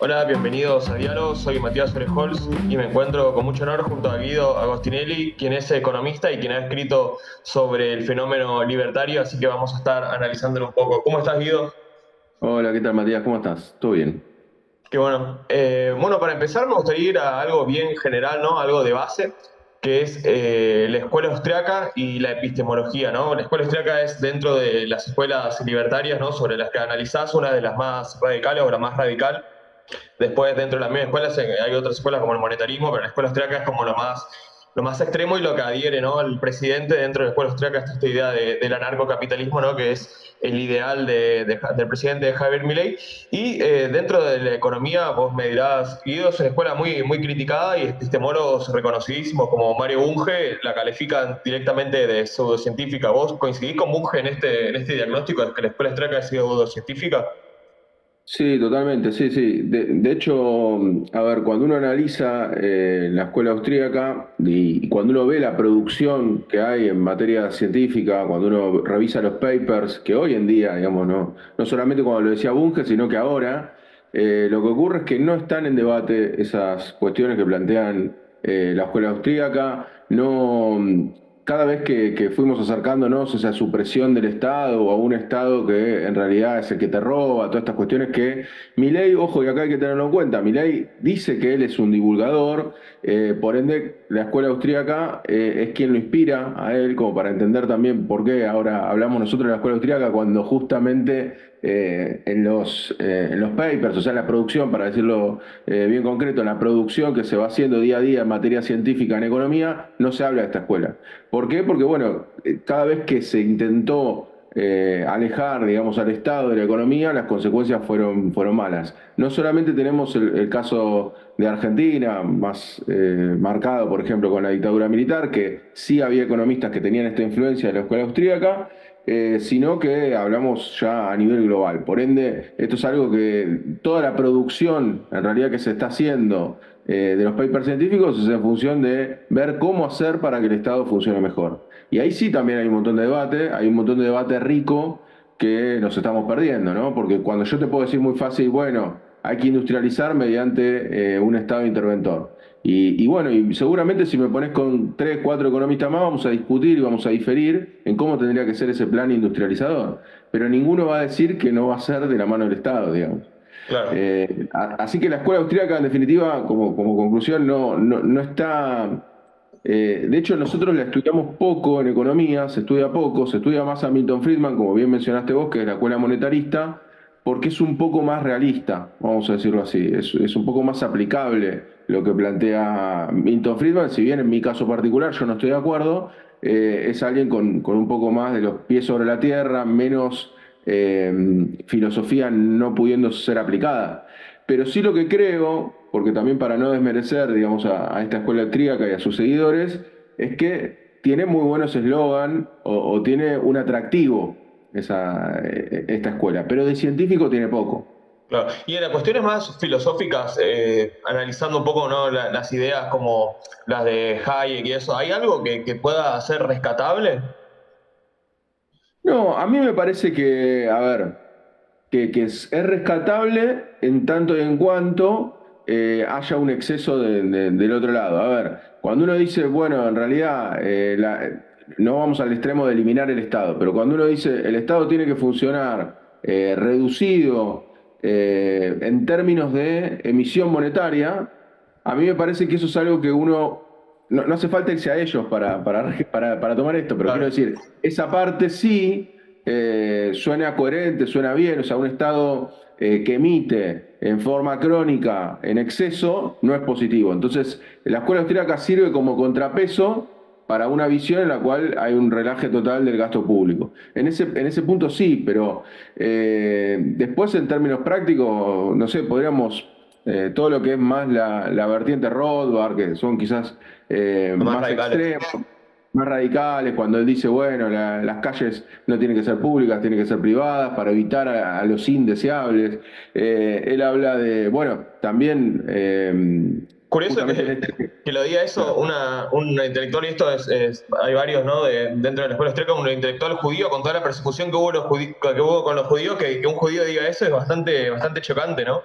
Hola, bienvenidos a Diálogo. Soy Matías Orejols y me encuentro con mucho honor junto a Guido Agostinelli, quien es economista y quien ha escrito sobre el fenómeno libertario, así que vamos a estar analizándolo un poco. ¿Cómo estás, Guido? Hola, ¿qué tal, Matías? ¿Cómo estás? ¿Todo bien? Qué bueno. Bueno, para empezar me gustaría ir a algo bien general, ¿no? Algo de base, que es la escuela austriaca y la epistemología, ¿no? La escuela austriaca es dentro de las escuelas libertarias, ¿no? Sobre las que analizás, una de las más radicales o la más radical. Después, dentro de la misma escuela, hay otras escuelas como el monetarismo, pero la escuela austríaca es como lo más extremo y lo que adhiere, ¿no? El presidente dentro de la escuela austríaca está esta idea del anarcocapitalismo, ¿no? Que es el ideal del presidente Javier Milei. Y dentro de la economía, vos me dirás, Guido, es una escuela muy criticada y epistemólogos reconocidísimos como Mario Bunge la califican directamente de pseudocientífica. ¿Vos coincidís con Bunge en este diagnóstico de que la escuela austríaca es pseudocientífica? Sí, totalmente, sí, sí. De hecho, a ver, cuando uno analiza la escuela austríaca y cuando uno ve la producción que hay en materia científica, cuando uno revisa los papers, que hoy en día, digamos, no solamente cuando lo decía Bunge, sino que ahora, lo que ocurre es que no están en debate esas cuestiones que plantean la escuela austríaca, no. Cada vez que fuimos acercándonos a esa supresión del Estado o a un Estado que en realidad es el que te roba, todas estas cuestiones que Milei, ojo, y acá hay que tenerlo en cuenta, Milei dice que él es un divulgador, por ende la escuela austríaca es quien lo inspira a él, como para entender también por qué ahora hablamos nosotros de la escuela austríaca cuando justamente en los papers, o sea, en la producción, para decirlo bien concreto, en la producción que se va haciendo día a día en materia científica en economía, no se habla de esta escuela. ¿Por qué? Porque, bueno, cada vez que se intentó alejar, digamos, al Estado de la economía, las consecuencias fueron malas. No solamente tenemos el caso de Argentina, más marcado, por ejemplo, con la dictadura militar, que sí había economistas que tenían esta influencia de la escuela austríaca, sino que hablamos ya a nivel global. Por ende, esto es algo que toda la producción, en realidad, que se está haciendo de los papers científicos es en función de ver cómo hacer para que el Estado funcione mejor. Y ahí sí también hay un montón de debate, hay un montón de debate rico que nos estamos perdiendo, ¿no? Porque cuando yo te puedo decir muy fácil, bueno, hay que industrializar mediante un Estado interventor. Y bueno, y seguramente si me pones con tres, cuatro economistas más, vamos a discutir y vamos a diferir en cómo tendría que ser ese plan industrializador. Pero ninguno va a decir que no va a ser de la mano del Estado, digamos. Claro. Así que la escuela austríaca, en definitiva, como conclusión, no está. De hecho, nosotros la estudiamos poco en economía, se estudia poco, se estudia más a Milton Friedman, como bien mencionaste vos, que es la escuela monetarista, porque es un poco más realista, vamos a decirlo así, es un poco más aplicable lo que plantea Milton Friedman, si bien en mi caso particular yo no estoy de acuerdo, es alguien con un poco más de los pies sobre la tierra, menos filosofía no pudiendo ser aplicada. Pero sí lo que creo, porque también para no desmerecer, digamos, a esta escuela austríaca y a sus seguidores, es que tiene muy buenos eslogan o tiene un atractivo esta escuela, pero de científico tiene poco. Claro. Y en las cuestiones más filosóficas, analizando un poco, ¿no? Las ideas como las de Hayek y eso, ¿hay algo que pueda ser rescatable? No, a mí me parece que, a ver, que es rescatable en tanto y en cuanto haya un exceso del otro lado. A ver, cuando uno dice, bueno, en realidad no vamos al extremo de eliminar el Estado, pero cuando uno dice el Estado tiene que funcionar reducido en términos de emisión monetaria, a mí me parece que eso es algo que uno. No hace falta irse a ellos para tomar esto, pero quiero Claro. decir, esa parte sí suena coherente, suena bien, o sea, un Estado que emite en forma crónica en exceso no es positivo. Entonces, la escuela austríaca sirve como contrapeso para una visión en la cual hay un relaje total del gasto público. En ese punto sí, pero después en términos prácticos, no sé, podríamos, todo lo que es más la vertiente Rothbard, que son quizás Los más más radicales. extremos, más radicales, cuando él dice, bueno, las calles no tienen que ser públicas, tienen que ser privadas para evitar a los indeseables. Él habla de, bueno, también Curioso justamente en este. que lo diga eso un intelectual, y esto hay varios, ¿no? Dentro de la escuela austríaca, un intelectual judío, con toda la persecución que hubo, que hubo con los judíos, que un judío diga eso es bastante chocante, ¿no?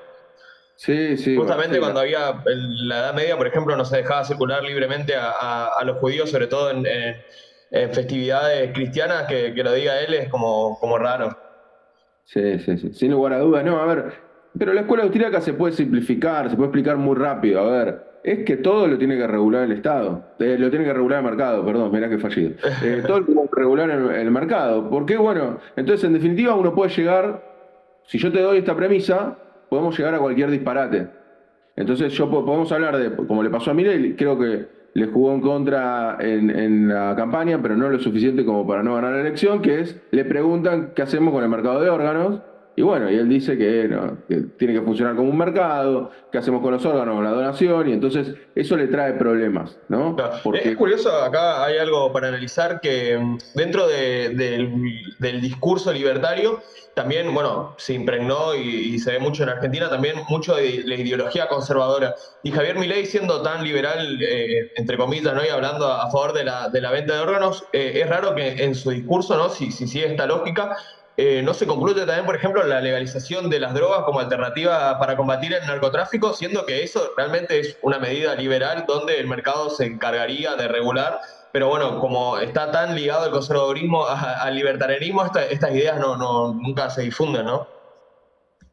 Sí, sí, Justamente sí, cuando había en la Edad Media, por ejemplo, no se dejaba circular libremente a los judíos, sobre todo en festividades cristianas, que lo diga él es como raro. sí, sí, sí, sin lugar a dudas. No, a ver, pero la escuela austríaca se puede simplificar, se puede explicar muy rápido. A ver, es que todo lo tiene que regular el Estado, lo tiene que regular el mercado, perdón, mirá que fallido. Todo lo tiene que regular el mercado. Porque, bueno, entonces en definitiva uno puede llegar, si yo te doy esta premisa, podemos llegar a cualquier disparate. Entonces podemos hablar de, como le pasó a Milei, creo que le jugó en contra en la campaña, pero no lo suficiente como para no ganar la elección, que es, le preguntan qué hacemos con el mercado de órganos, y bueno, y él dice que, no, que tiene que funcionar como un mercado, qué hacemos con los órganos, con la donación, y entonces eso le trae problemas, ¿no? Claro. Es Porque, curioso, acá hay algo para analizar que dentro del discurso libertario también, bueno, se impregnó y se ve mucho en Argentina también mucho de la ideología conservadora. Y Javier Milei, siendo tan liberal, entre comillas, ¿no? Y hablando a favor de la venta de órganos, es raro que en su discurso, ¿no? Si sigue esta lógica, no se concluye también, por ejemplo, la legalización de las drogas como alternativa para combatir el narcotráfico, siendo que eso realmente es una medida liberal donde el mercado se encargaría de regular. Pero bueno, como está tan ligado el conservadurismo al libertarianismo, estas ideas nunca se difunden, ¿no?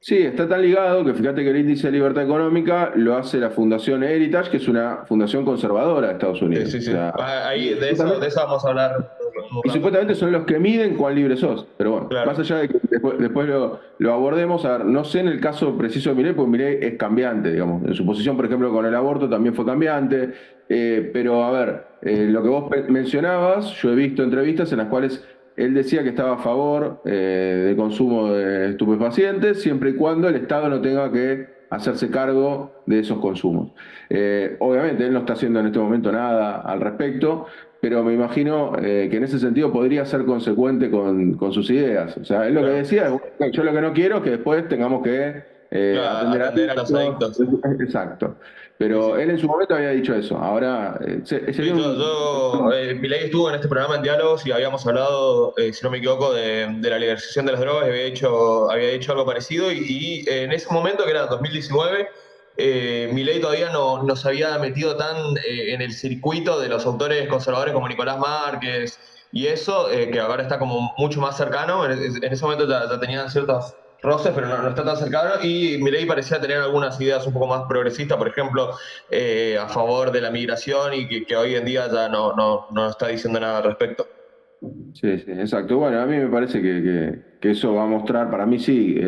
sí, está tan ligado que fíjate que el índice de libertad económica lo hace la Fundación Heritage, que es una fundación conservadora de Estados Sí, Unidos. sí, O sí. sea, Ahí y de eso vamos a hablar en un Y rato. supuestamente son los que miden cuán libre sos. Pero bueno, más Claro. allá de que después lo abordemos, a ver, no sé en el caso preciso de Milei, porque Milei es cambiante, digamos. En su posición, por ejemplo, con el aborto también fue cambiante. Pero a ver, lo que vos mencionabas, yo he visto entrevistas en las cuales él decía que estaba a favor del consumo de estupefacientes, siempre y cuando el Estado no tenga que hacerse cargo de esos consumos. Obviamente, él no está haciendo en este momento nada al respecto, pero me imagino que en ese sentido podría ser consecuente con sus ideas. O sea, él lo que Claro. decía es, bueno, yo lo que no quiero es que después tengamos que Claro, atender a atender a los adictos. adictos. Exacto. Sí, Pero sí. él en su momento había dicho eso. Ahora, Sí, sería yo, un... yo Milei estuvo en este programa en Diálogos y habíamos hablado, si no me equivoco, de la legalización de las drogas, y había dicho algo parecido, y en ese momento, que era 2019, Milei todavía no se había metido tan en el circuito de los autores conservadores como Nicolás Márquez y eso, que ahora está como mucho más cercano. En ese momento ya tenían ciertos roces, pero no está tan cercano, y Milei parecía tener algunas ideas un poco más progresistas, por ejemplo, a favor de la migración, y que hoy en día ya no está diciendo nada al respecto. Sí, sí, exacto. Bueno, a mí me parece que eso va a mostrar, para mí sí,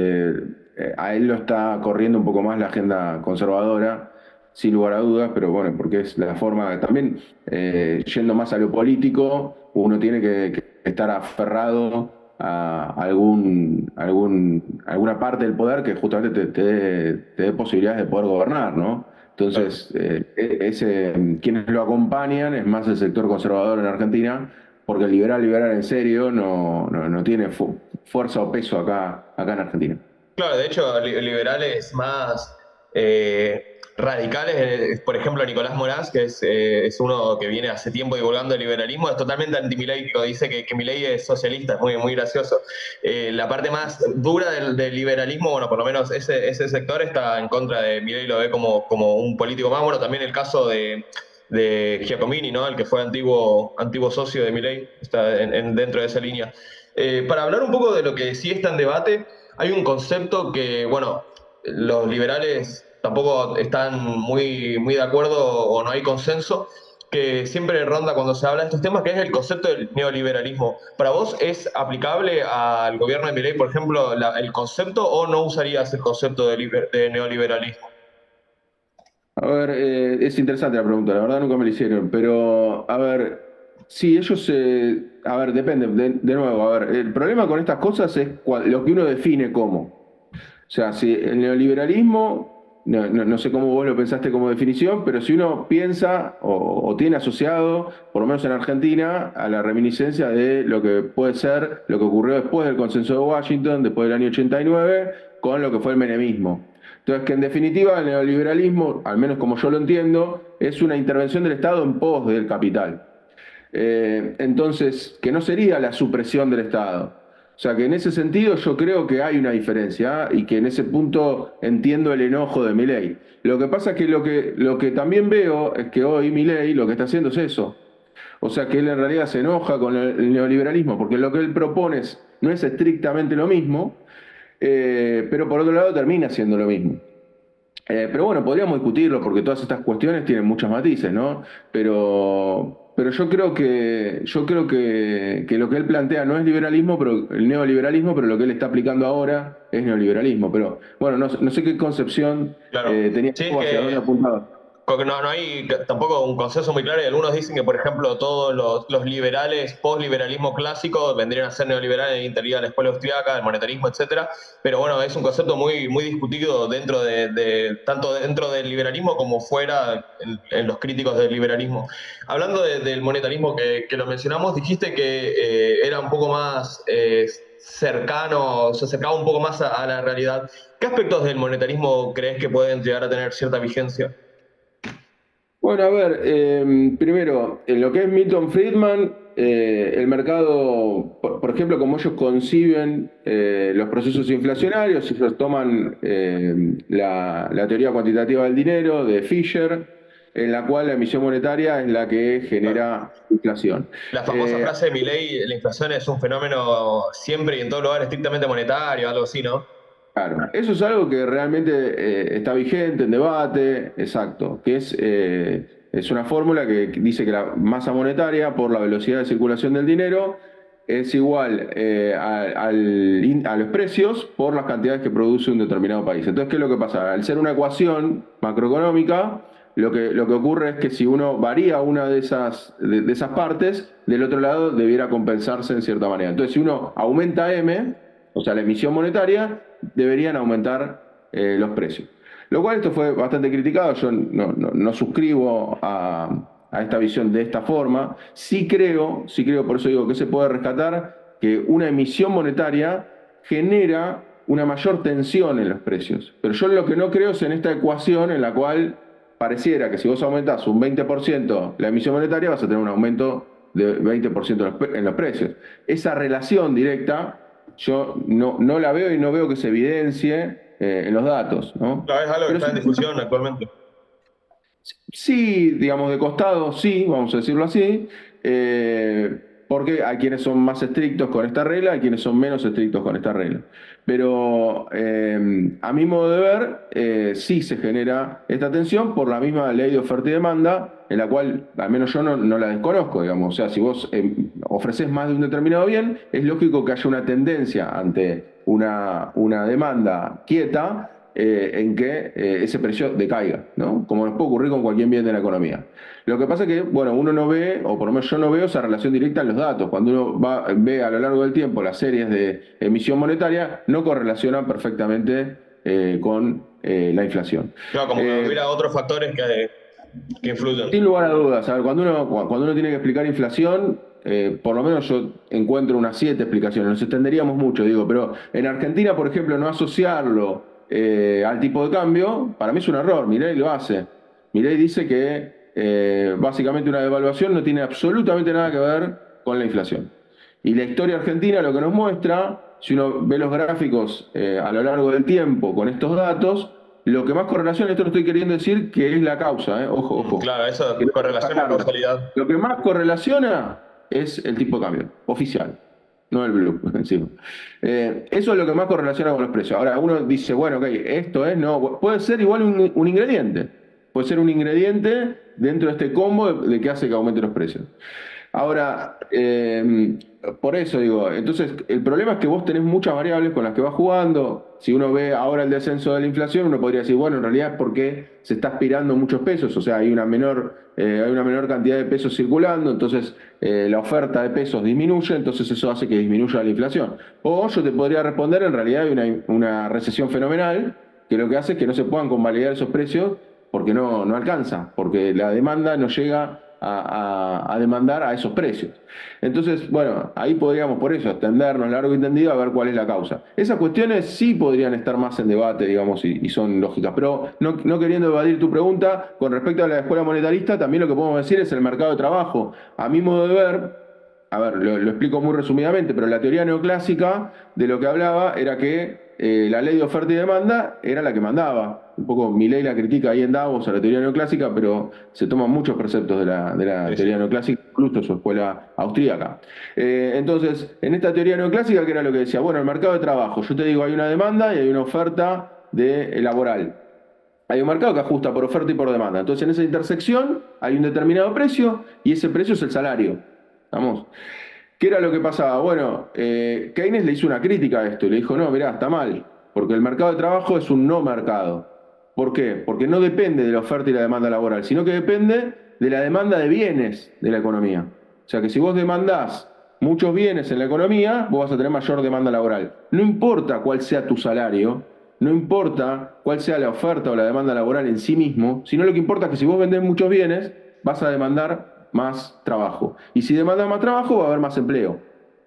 a él lo está corriendo un poco más la agenda conservadora, sin lugar a dudas, pero bueno, porque es la forma, también yendo más a lo político, uno tiene que estar aferrado a alguna parte del poder que justamente te dé posibilidades de poder gobernar, ¿no? Claro. Entonces, quienes lo acompañan es más el sector conservador en Argentina, porque el liberal en serio no tiene fuerza o peso acá en Argentina. Claro, de hecho, liberales más radicales, por ejemplo, Nicolás Morás, que es uno que viene hace tiempo divulgando el liberalismo, es totalmente anti-Milei, dice que Milei es socialista, es muy, muy gracioso. La parte más dura del liberalismo, bueno, por lo menos ese sector está en contra de Milei, lo ve como un político más. Bueno, también el caso de Giacomini, ¿no? El que fue antiguo socio de Milei, está dentro de esa línea. Para hablar un poco de lo que sí está en debate, hay un concepto que, bueno, los liberales tampoco están muy, muy de acuerdo, o no hay consenso, que siempre ronda cuando se habla de estos temas, que es el concepto del neoliberalismo. ¿Para vos es aplicable al gobierno de Milei, por ejemplo, el concepto, o no usarías el concepto de neoliberalismo? A ver, es interesante la pregunta, la verdad nunca me la hicieron, pero a ver, sí, ellos, a ver, depende, de nuevo, a ver, el problema con estas cosas es lo que uno define como. O sea, si el neoliberalismo, no sé cómo vos lo pensaste como definición, pero si uno piensa o tiene asociado, por lo menos en Argentina, a la reminiscencia de lo que puede ser lo que ocurrió después del consenso de Washington, después del año 89, con lo que fue el menemismo. Entonces, que en definitiva el neoliberalismo, al menos como yo lo entiendo, es una intervención del Estado en pos del capital. Entonces, que no sería la supresión del Estado. O sea que en ese sentido yo creo que hay una diferencia, y que en ese punto entiendo el enojo de Milei. Lo que pasa es que lo que también veo es que hoy Milei lo que está haciendo es eso. O sea que él en realidad se enoja con el neoliberalismo porque lo que él propone no es estrictamente lo mismo, pero por otro lado termina siendo lo mismo. Pero bueno, podríamos discutirlo porque todas estas cuestiones tienen muchos matices, ¿no? Pero yo creo que lo que él plantea no es liberalismo, pero el neoliberalismo, pero lo que él está aplicando ahora es neoliberalismo. Pero bueno, no sé qué concepción Claro. tenías Sí, es tú, hacia dónde que apuntabas. porque no hay tampoco un consenso muy claro y algunos dicen que, por ejemplo, todos los liberales, post-liberalismo clásico, vendrían a ser neoliberales en teoría de la escuela austriaca, el monetarismo, etcétera. Pero bueno, es un concepto muy discutido dentro tanto dentro del liberalismo como fuera en los críticos del liberalismo. Hablando del monetarismo que lo mencionamos, dijiste que era un poco más cercano, se acercaba un poco más a la realidad. ¿Qué aspectos del monetarismo crees que pueden llegar a tener cierta vigencia? Bueno, a ver, primero, en lo que es Milton Friedman, el mercado, por ejemplo, como ellos conciben los procesos inflacionarios, ellos toman la teoría cuantitativa del dinero de Fisher, en la cual la emisión monetaria es la que Claro. genera inflación. La famosa Eh, frase de Milei, la inflación es un fenómeno siempre y en todo lugar estrictamente monetario, algo así, ¿no? Claro, eso es algo que realmente está vigente en debate, exacto, que es una fórmula que dice que la masa monetaria por la velocidad de circulación del dinero es igual a los precios por las cantidades que produce un determinado país. Entonces, ¿qué es lo que pasa? Al ser una ecuación macroeconómica, lo que ocurre es que si uno varía una de esas partes, del otro lado debiera compensarse en cierta manera. Entonces, si uno aumenta M, o sea, la emisión monetaria, deberían aumentar los precios. Lo cual esto fue bastante criticado, yo no suscribo a esta visión de esta forma. Sí creo, por eso digo que se puede rescatar que una emisión monetaria genera una mayor tensión en los precios. Pero yo lo que no creo es en esta ecuación en la cual pareciera que si vos aumentás un 20% la emisión monetaria vas a tener un aumento de 20% en los precios. Esa relación directa yo no la veo y no veo que se evidencie en los datos, ¿no? Claro, es algo que Pero está sí, en discusión actualmente. sí, digamos, de costado, sí, vamos a decirlo así, porque hay quienes son más estrictos con esta regla, hay quienes son menos estrictos con esta regla. Pero a mi modo de ver, sí se genera esta tensión por la misma ley de oferta y demanda, en la cual al menos yo no la desconozco, digamos. O sea, si vos ofreces más de un determinado bien, es lógico que haya una tendencia ante una demanda quieta en que ese precio decaiga, ¿no? Como nos puede ocurrir con cualquier bien de la economía. Lo que pasa es que, bueno, uno no ve, o por lo menos yo no veo esa relación directa en los datos. Cuando uno ve a lo largo del tiempo las series de emisión monetaria, no correlacionan perfectamente con la inflación. Claro, como que Eh, hubiera otros factores que influyen. Sin lugar a dudas, a ver, cuando uno tiene que explicar inflación, por lo menos yo encuentro unas 7 explicaciones, nos extenderíamos mucho, digo, pero en Argentina, por ejemplo, no asociarlo al tipo de cambio, para mí es un error, Milei lo hace. Milei dice que básicamente una devaluación no tiene absolutamente nada que ver con la inflación. Y la historia argentina lo que nos muestra, si uno ve los gráficos a lo largo del tiempo con estos datos, lo que más correlaciona, esto no estoy queriendo decir que es la causa, ojo, ojo, Claro, que eso, no quiero correlación o sacarlo. causalidad. Lo que más correlaciona es el tipo de cambio, oficial, no el blue encima. Eso es lo que más correlaciona con los precios. Ahora uno dice, bueno, ok, esto es, no, puede ser igual un ingrediente, puede ser un ingrediente dentro de este combo de que hace que aumenten los precios. Ahora, por eso digo, entonces el problema es que vos tenés muchas variables con las que vas jugando. Si uno ve ahora el descenso de la inflación, uno podría decir, bueno, en realidad es porque se está aspirando muchos pesos, o sea, hay una menor cantidad de pesos circulando, entonces la oferta de pesos disminuye, entonces eso hace que disminuya la inflación. O yo te podría responder, en realidad hay una recesión fenomenal que lo que hace es que no se puedan convalidar esos precios porque no alcanza, porque la demanda no llega a demandar a esos precios. Entonces, bueno, ahí podríamos por eso extendernos largo y tendido a ver cuál es la causa. Esas cuestiones sí podrían estar más en debate, digamos, y son lógicas, pero no queriendo evadir tu pregunta, con respecto a la escuela monetarista, también lo que podemos decir es el mercado de trabajo. A mi modo de ver, a ver, lo explico muy resumidamente, pero la teoría neoclásica de lo que hablaba era que la ley de oferta y demanda era la que mandaba. Un poco Milei la critica ahí en Davos a la teoría neoclásica, pero se toman muchos preceptos de la Sí, teoría sí. neoclásica, incluso su escuela austríaca. Entonces, en esta teoría neoclásica, que era lo que decía, bueno, el mercado de trabajo, yo te digo, hay una demanda y hay una oferta laboral. Hay un mercado que ajusta por oferta y por demanda. Entonces, en esa intersección hay un determinado precio y ese precio es el salario. ¿Vamos? ¿Qué era lo que pasaba? Bueno, Keynes le hizo una crítica a esto y le dijo, no, mirá, está mal, porque el mercado de trabajo es un no mercado. ¿Por qué? Porque no depende de la oferta y la demanda laboral, sino que depende de la demanda de bienes de la economía. O sea que si vos demandás muchos bienes en la economía, vos vas a tener mayor demanda laboral. No importa cuál sea tu salario, no importa cuál sea la oferta o la demanda laboral en sí mismo, sino lo que importa es que si vos vendés muchos bienes, vas a demandar más trabajo. Y si demandas más trabajo, va a haber más empleo.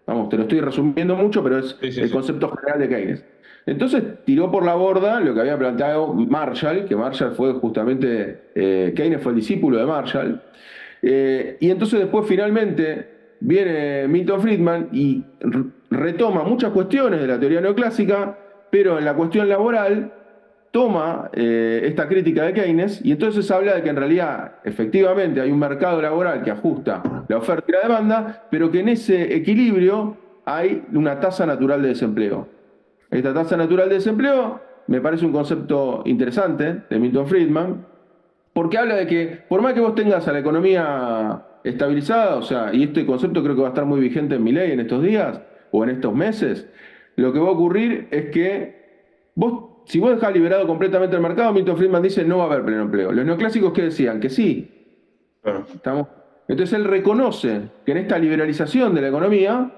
Vamos, te lo estoy resumiendo mucho, pero es Sí, sí, el sí. concepto general de Keynes. Entonces tiró por la borda lo que había planteado Marshall, que Marshall fue justamente, Keynes fue el discípulo de Marshall, y entonces después finalmente viene Milton Friedman y retoma muchas cuestiones de la teoría neoclásica, pero en la cuestión laboral toma esta crítica de Keynes y entonces habla de que en realidad efectivamente hay un mercado laboral que ajusta la oferta y la demanda, pero que en ese equilibrio hay una tasa natural de desempleo. Esta tasa natural de desempleo me parece un concepto interesante de Milton Friedman, porque habla de que por más que vos tengas a la economía estabilizada, o sea, y este concepto creo que va a estar muy vigente en mi ley en estos días o en estos meses, lo que va a ocurrir es que vos, si vos dejás liberado completamente el mercado, Milton Friedman dice no va a haber pleno empleo. Los neoclásicos que decían que sí, Claro. ¿estamos? Entonces él reconoce que en esta liberalización de la economía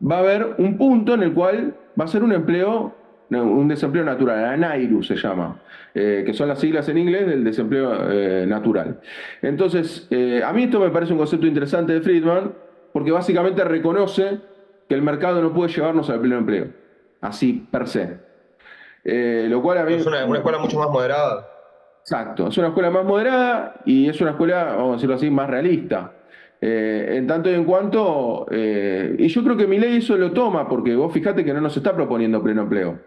va a haber un punto en el cual va a ser un empleo, no, un desempleo natural, ANAIRU se llama, que son las siglas en inglés del desempleo natural. Entonces, a mí esto me parece un concepto interesante de Friedman, porque básicamente reconoce que el mercado no puede llevarnos al pleno empleo, así per se. Lo cual a mí Es una escuela mucho más moderada. exacto, es una escuela más moderada y es una escuela, vamos a decirlo así, más realista. En tanto y en cuanto, y yo creo que Milei eso lo toma, porque vos fijate que no nos está proponiendo pleno empleo.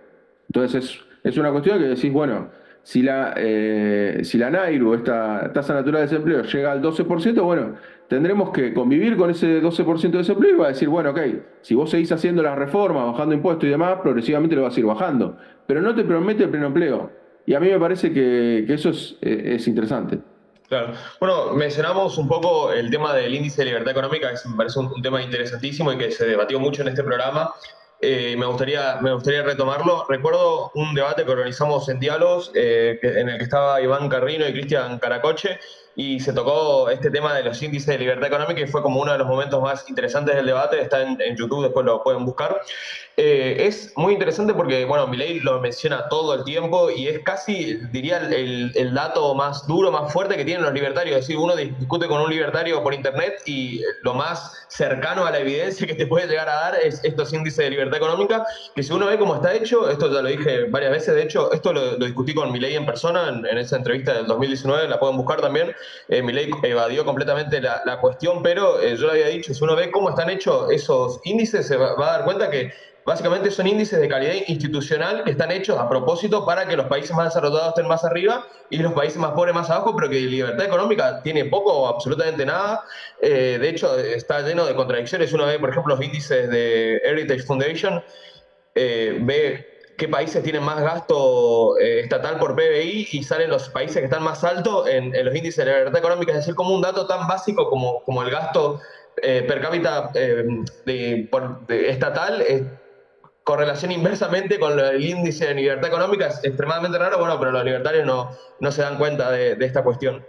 Entonces es una cuestión que decís, bueno, si la NAIRU, esta tasa natural de desempleo, llega al 12%, bueno, tendremos que convivir con ese 12% de desempleo y va a decir, bueno, ok, si vos seguís haciendo las reformas, bajando impuestos y demás, progresivamente lo vas a ir bajando. Pero no te promete el pleno empleo. Y a mí me parece que eso es interesante. Claro. Bueno, mencionamos un poco el tema del índice de libertad económica, que me parece un tema interesantísimo y que se debatió mucho en este programa. Me gustaría retomarlo. Recuerdo un debate que organizamos en Diálogos, en el que estaba Iván Carrino y Cristian Caracoche, y se tocó este tema de los índices de libertad económica y fue como uno de los momentos más interesantes del debate. Está en YouTube, después lo pueden buscar. Es muy interesante porque, bueno, Milei lo menciona todo el tiempo y es casi, diría, el dato más duro, más fuerte que tienen los libertarios. Es decir, uno discute con un libertario por internet y lo más cercano a la evidencia que te puede llegar a dar es estos índices de libertad económica, que si uno ve cómo está hecho, esto ya lo dije varias veces, de hecho, esto lo discutí con Milei en persona en esa entrevista del 2019, la pueden buscar también. Milei evadió completamente la cuestión, pero yo le había dicho, si uno ve cómo están hechos esos índices, se va a dar cuenta que básicamente son índices de calidad institucional que están hechos a propósito para que los países más desarrollados estén más arriba y los países más pobres más abajo, pero que libertad económica tiene poco o absolutamente nada. De hecho, está lleno de contradicciones. Uno ve, por ejemplo, los índices de Heritage Foundation, ve qué países tienen más gasto estatal por PBI y salen los países que están más altos en los índices de libertad económica. Es decir, como un dato tan básico como el gasto per cápita estatal correlación inversamente con el índice de libertad económica es extremadamente raro, bueno, pero los libertarios no se dan cuenta de esta cuestión.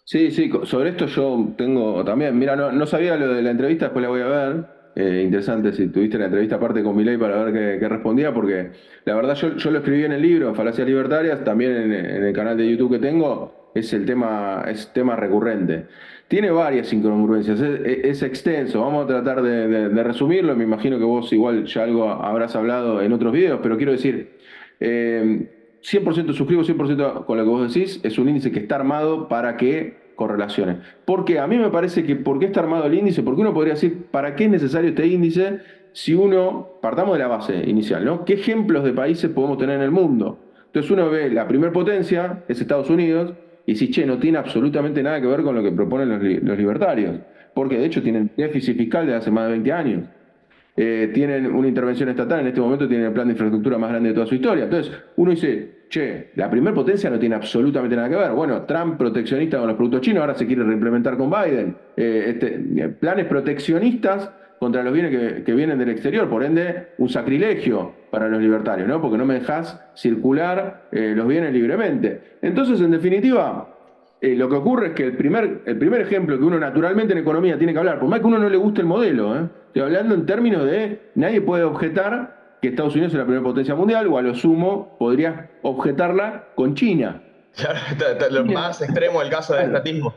Sí, sí, sobre esto yo tengo también, mira, no sabía lo de la entrevista, después la voy a ver. Interesante si tuviste la entrevista aparte con Milei para ver qué respondía, porque la verdad yo lo escribí en el libro, Falacias Libertarias, también en el canal de YouTube que tengo, es tema recurrente. Tiene varias incongruencias, es extenso, vamos a tratar de resumirlo, me imagino que vos igual ya algo habrás hablado en otros videos, pero quiero decir, 100% suscribo 100% con lo que vos decís, es un índice que está armado para que correlaciones. ¿Por qué? A mí me parece que, ¿por qué está armado el índice? Porque uno podría decir, ¿para qué es necesario este índice? Si uno, partamos de la base inicial, ¿no? ¿Qué ejemplos de países podemos tener en el mundo? Entonces uno ve la primer potencia, es Estados Unidos, y dice, che, no tiene absolutamente nada que ver con lo que proponen los libertarios, porque de hecho tienen déficit fiscal de hace más de 20 años. Tienen una intervención estatal, en este momento tienen el plan de infraestructura más grande de toda su historia. Entonces, uno dice, che, la primer potencia no tiene absolutamente nada que ver. Bueno, Trump proteccionista con los productos chinos, ahora se quiere reimplementar con Biden. Planes proteccionistas contra los bienes que vienen del exterior, por ende, un sacrilegio para los libertarios, ¿no? Porque no me dejás circular los bienes libremente. Entonces, en definitiva, lo que ocurre es que el primer ejemplo que uno naturalmente en economía tiene que hablar, por más que a uno no le guste el modelo, estoy hablando en términos de nadie puede objetar que Estados Unidos es la primera potencia mundial, o a lo sumo podrías objetarla con China. Claro, lo más extremo del caso del estatismo.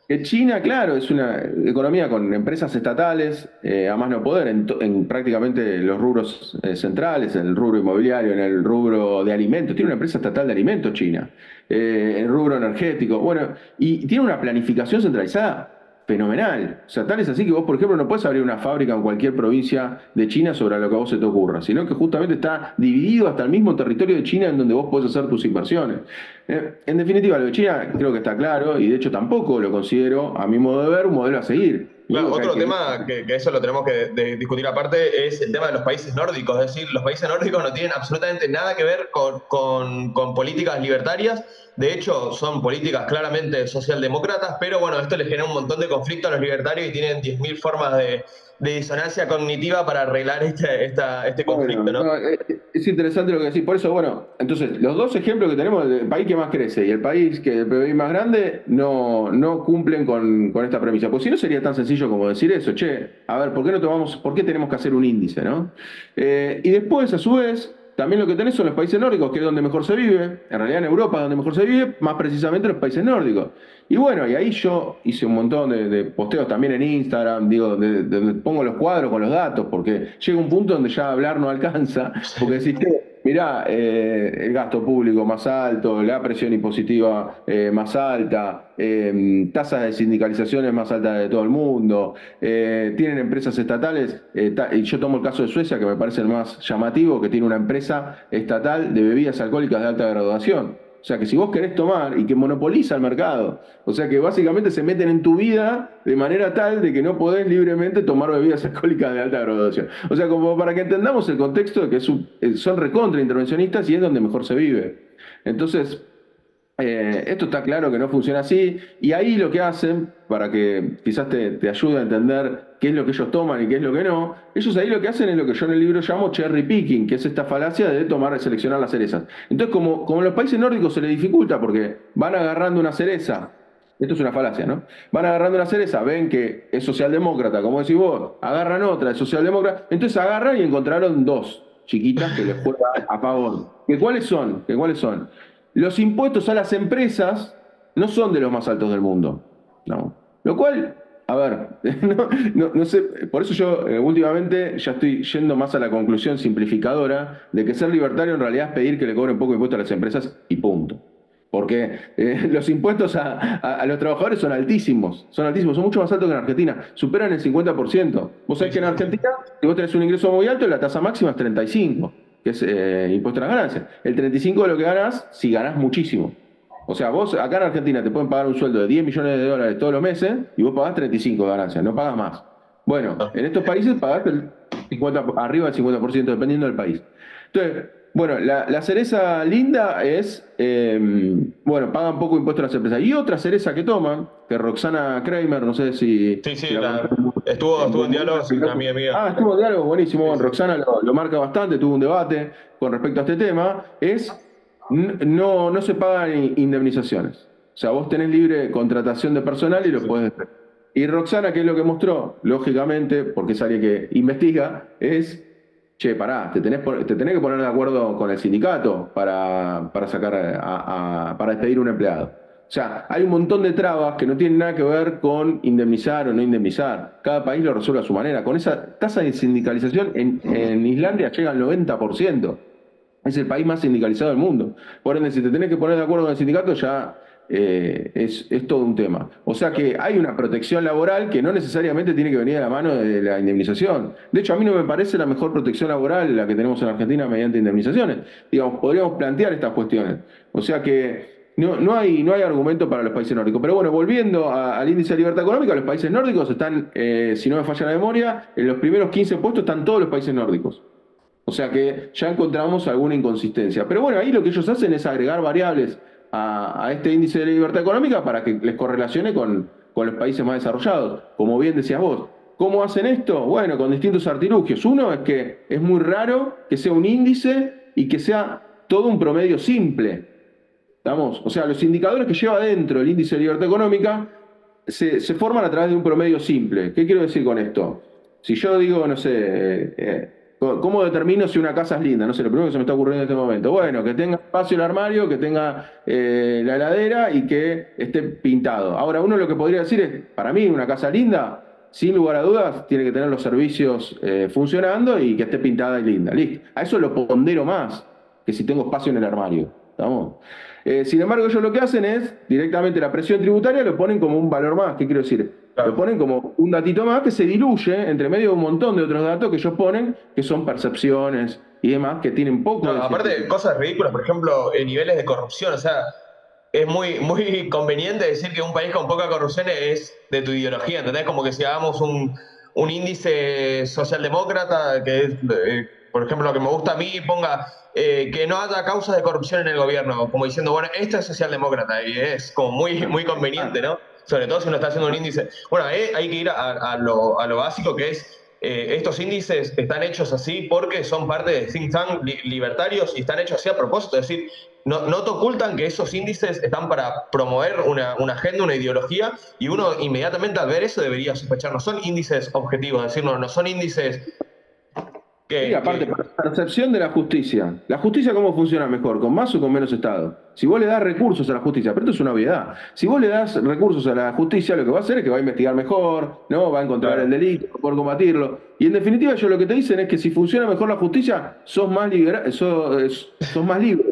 Que China, claro, es una economía con empresas estatales, a más no poder, en prácticamente los rubros centrales, en el rubro inmobiliario, en el rubro de alimentos. Tiene una empresa estatal de alimentos China, en el rubro energético. Bueno, y tiene una planificación centralizada fenomenal. O sea, tal es así que vos, por ejemplo, no puedes abrir una fábrica en cualquier provincia de China sobre lo que a vos se te ocurra, sino que justamente está dividido hasta el mismo territorio de China en donde vos podés hacer tus inversiones. En definitiva, lo de China creo que está claro y de hecho tampoco lo considero, a mi modo de ver, un modelo a seguir. Claro, otro tema que eso lo tenemos que discutir aparte es el tema de los países nórdicos. Es decir, los países nórdicos no tienen absolutamente nada que ver con políticas libertarias. De hecho, son políticas claramente socialdemócratas, pero bueno, esto les genera un montón de conflicto a los libertarios y tienen 10.000 formas de disonancia cognitiva para arreglar este conflicto, ¿no? No, es interesante lo que decís. Por eso, bueno, entonces, los dos ejemplos que tenemos, el país que más crece y el país que el PBI más grande, no cumplen con esta premisa. Pues si no sería tan sencillo como decir eso, che, a ver, ¿por qué tenemos que hacer un índice, no? Y después, a su vez, también lo que tenés son los países nórdicos, que es donde mejor se vive. En realidad en Europa es donde mejor se vive, más precisamente los países nórdicos. Y bueno, y ahí yo hice un montón de posteos también en Instagram, digo, donde pongo los cuadros con los datos, porque llega un punto donde ya hablar no alcanza, porque decís, mirá, el gasto público más alto, la presión impositiva más alta, tasas de sindicalizaciones más altas de todo el mundo, tienen empresas estatales, y yo tomo el caso de Suecia, que me parece el más llamativo, que tiene una empresa estatal de bebidas alcohólicas de alta graduación. O sea que si vos querés tomar y que monopoliza el mercado, o sea que básicamente se meten en tu vida de manera tal de que no podés libremente tomar bebidas alcohólicas de alta graduación. O sea, como para que entendamos el contexto de que son recontra intervencionistas y es donde mejor se vive. Entonces, esto está claro que no funciona así, y ahí lo que hacen, para que quizás te ayude a entender qué es lo que ellos toman y qué es lo que no, ellos ahí lo que hacen es lo que yo en el libro llamo cherry picking, que es esta falacia de tomar y seleccionar las cerezas. Entonces, como en los países nórdicos se les dificulta porque van agarrando una cereza, esto es una falacia, ¿no? Van agarrando una cereza, ven que es socialdemócrata, como decís vos, agarran otra, es socialdemócrata, entonces agarran y encontraron dos chiquitas que les juegan a favor. ¿Cuáles son? ¿Cuáles son? Los impuestos a las empresas no son de los más altos del mundo, ¿no? Lo cual, a ver, no sé, por eso yo últimamente ya estoy yendo más a la conclusión simplificadora de que ser libertario en realidad es pedir que le cobren poco impuesto a las empresas y punto. Porque los impuestos a los trabajadores son altísimos, son mucho más altos que en Argentina, superan el 50%. Vos sabés que en Argentina, si vos tenés un ingreso muy alto, la tasa máxima es 35%, que es impuesto a las ganancias. El 35% de lo que ganás, si ganás muchísimo. O sea, vos acá en Argentina te pueden pagar un sueldo de 10 millones de dólares todos los meses y vos pagás 35 de ganancias, no pagas más. Bueno, en estos países pagás arriba del 50%, dependiendo del país. Entonces, bueno, la cereza linda es, bueno, pagan poco impuesto a las empresas. Y otra cereza que toman, que Roxana Kramer, no sé si... Sí, estuvo en diálogo, una amiga mía. Estuvo en diálogo, buenísimo. Bueno, Roxana lo marca bastante, tuvo un debate con respecto a este tema. No se pagan indemnizaciones. O sea, vos tenés libre contratación de personal y lo podés despedir. Y Roxana, ¿qué es lo que mostró? Lógicamente, porque es alguien que investiga, es... Che, pará, te tenés que poner de acuerdo con el sindicato para despedir a un empleado. O sea, hay un montón de trabas que no tienen nada que ver con indemnizar o no indemnizar. Cada país lo resuelve a su manera. Con esa tasa de sindicalización en Islandia llega al 90%. Es el país más sindicalizado del mundo. Por ende, si te tenés que poner de acuerdo con el sindicato, ya es todo un tema. O sea que hay una protección laboral que no necesariamente tiene que venir de la mano de la indemnización. De hecho, a mí no me parece la mejor protección laboral la que tenemos en Argentina mediante indemnizaciones. Digamos, podríamos plantear estas cuestiones. O sea que no hay argumento para los países nórdicos. Pero bueno, volviendo al índice de libertad económica, los países nórdicos están, si no me falla la memoria, en los primeros 15 puestos están todos los países nórdicos. O sea que ya encontramos alguna inconsistencia. Pero bueno, ahí lo que ellos hacen es agregar variables a este índice de libertad económica para que les correlacione con los países más desarrollados. Como bien decías vos, ¿cómo hacen esto? Bueno, con distintos artilugios. Uno es que es muy raro que sea un índice y que sea todo un promedio simple. ¿Estamos? O sea, los indicadores que lleva dentro el índice de libertad económica se forman a través de un promedio simple. ¿Qué quiero decir con esto? Si yo digo, no sé, ¿cómo determino si una casa es linda? No sé, lo primero que se me está ocurriendo en este momento. Bueno, que tenga espacio el armario, que tenga la heladera y que esté pintado. Ahora, uno lo que podría decir es, para mí, una casa linda, sin lugar a dudas, tiene que tener los servicios funcionando y que esté pintada y linda. Listo. A eso lo pondero más que si tengo espacio en el armario. ¿Estamos? Sin embargo, ellos lo que hacen es directamente la presión tributaria lo ponen como un valor más. ¿Qué quiero decir? Lo Claro. ponen como un datito más que se diluye entre medio de un montón de otros datos que ellos ponen, que son percepciones y demás, que tienen No, poco de aparte de científico. cosas ridículas, por ejemplo, niveles de corrupción, o sea, es muy conveniente decir que un país con poca corrupción es de tu ideología, ¿entendés? Como que si hagamos un índice socialdemócrata, que es, por ejemplo, lo que me gusta a mí, ponga que no haya causas de corrupción en el gobierno, como diciendo, bueno, esto es socialdemócrata, y es como muy conveniente, ¿no? Sobre todo si uno está haciendo un índice. Bueno, hay que ir a lo básico, que es estos índices están hechos así porque son parte de think tank libertarios y están hechos así a propósito. Es decir, no te ocultan que esos índices están para promover una agenda, una ideología, y uno inmediatamente al ver eso debería sospechar. No son índices objetivos, es decir, no son índices Sí, aparte, que percepción de la justicia. ¿La justicia cómo funciona mejor? ¿Con más o con menos Estado? Si vos le das recursos a la justicia, pero esto es una obviedad. Si vos le das recursos a la justicia, lo que va a hacer es que va a investigar mejor, ¿no? Va a encontrar el claro, delito, va a poder combatirlo. Y en definitiva, ellos lo que te dicen es que si funciona mejor la justicia, sos más libre. O sea, no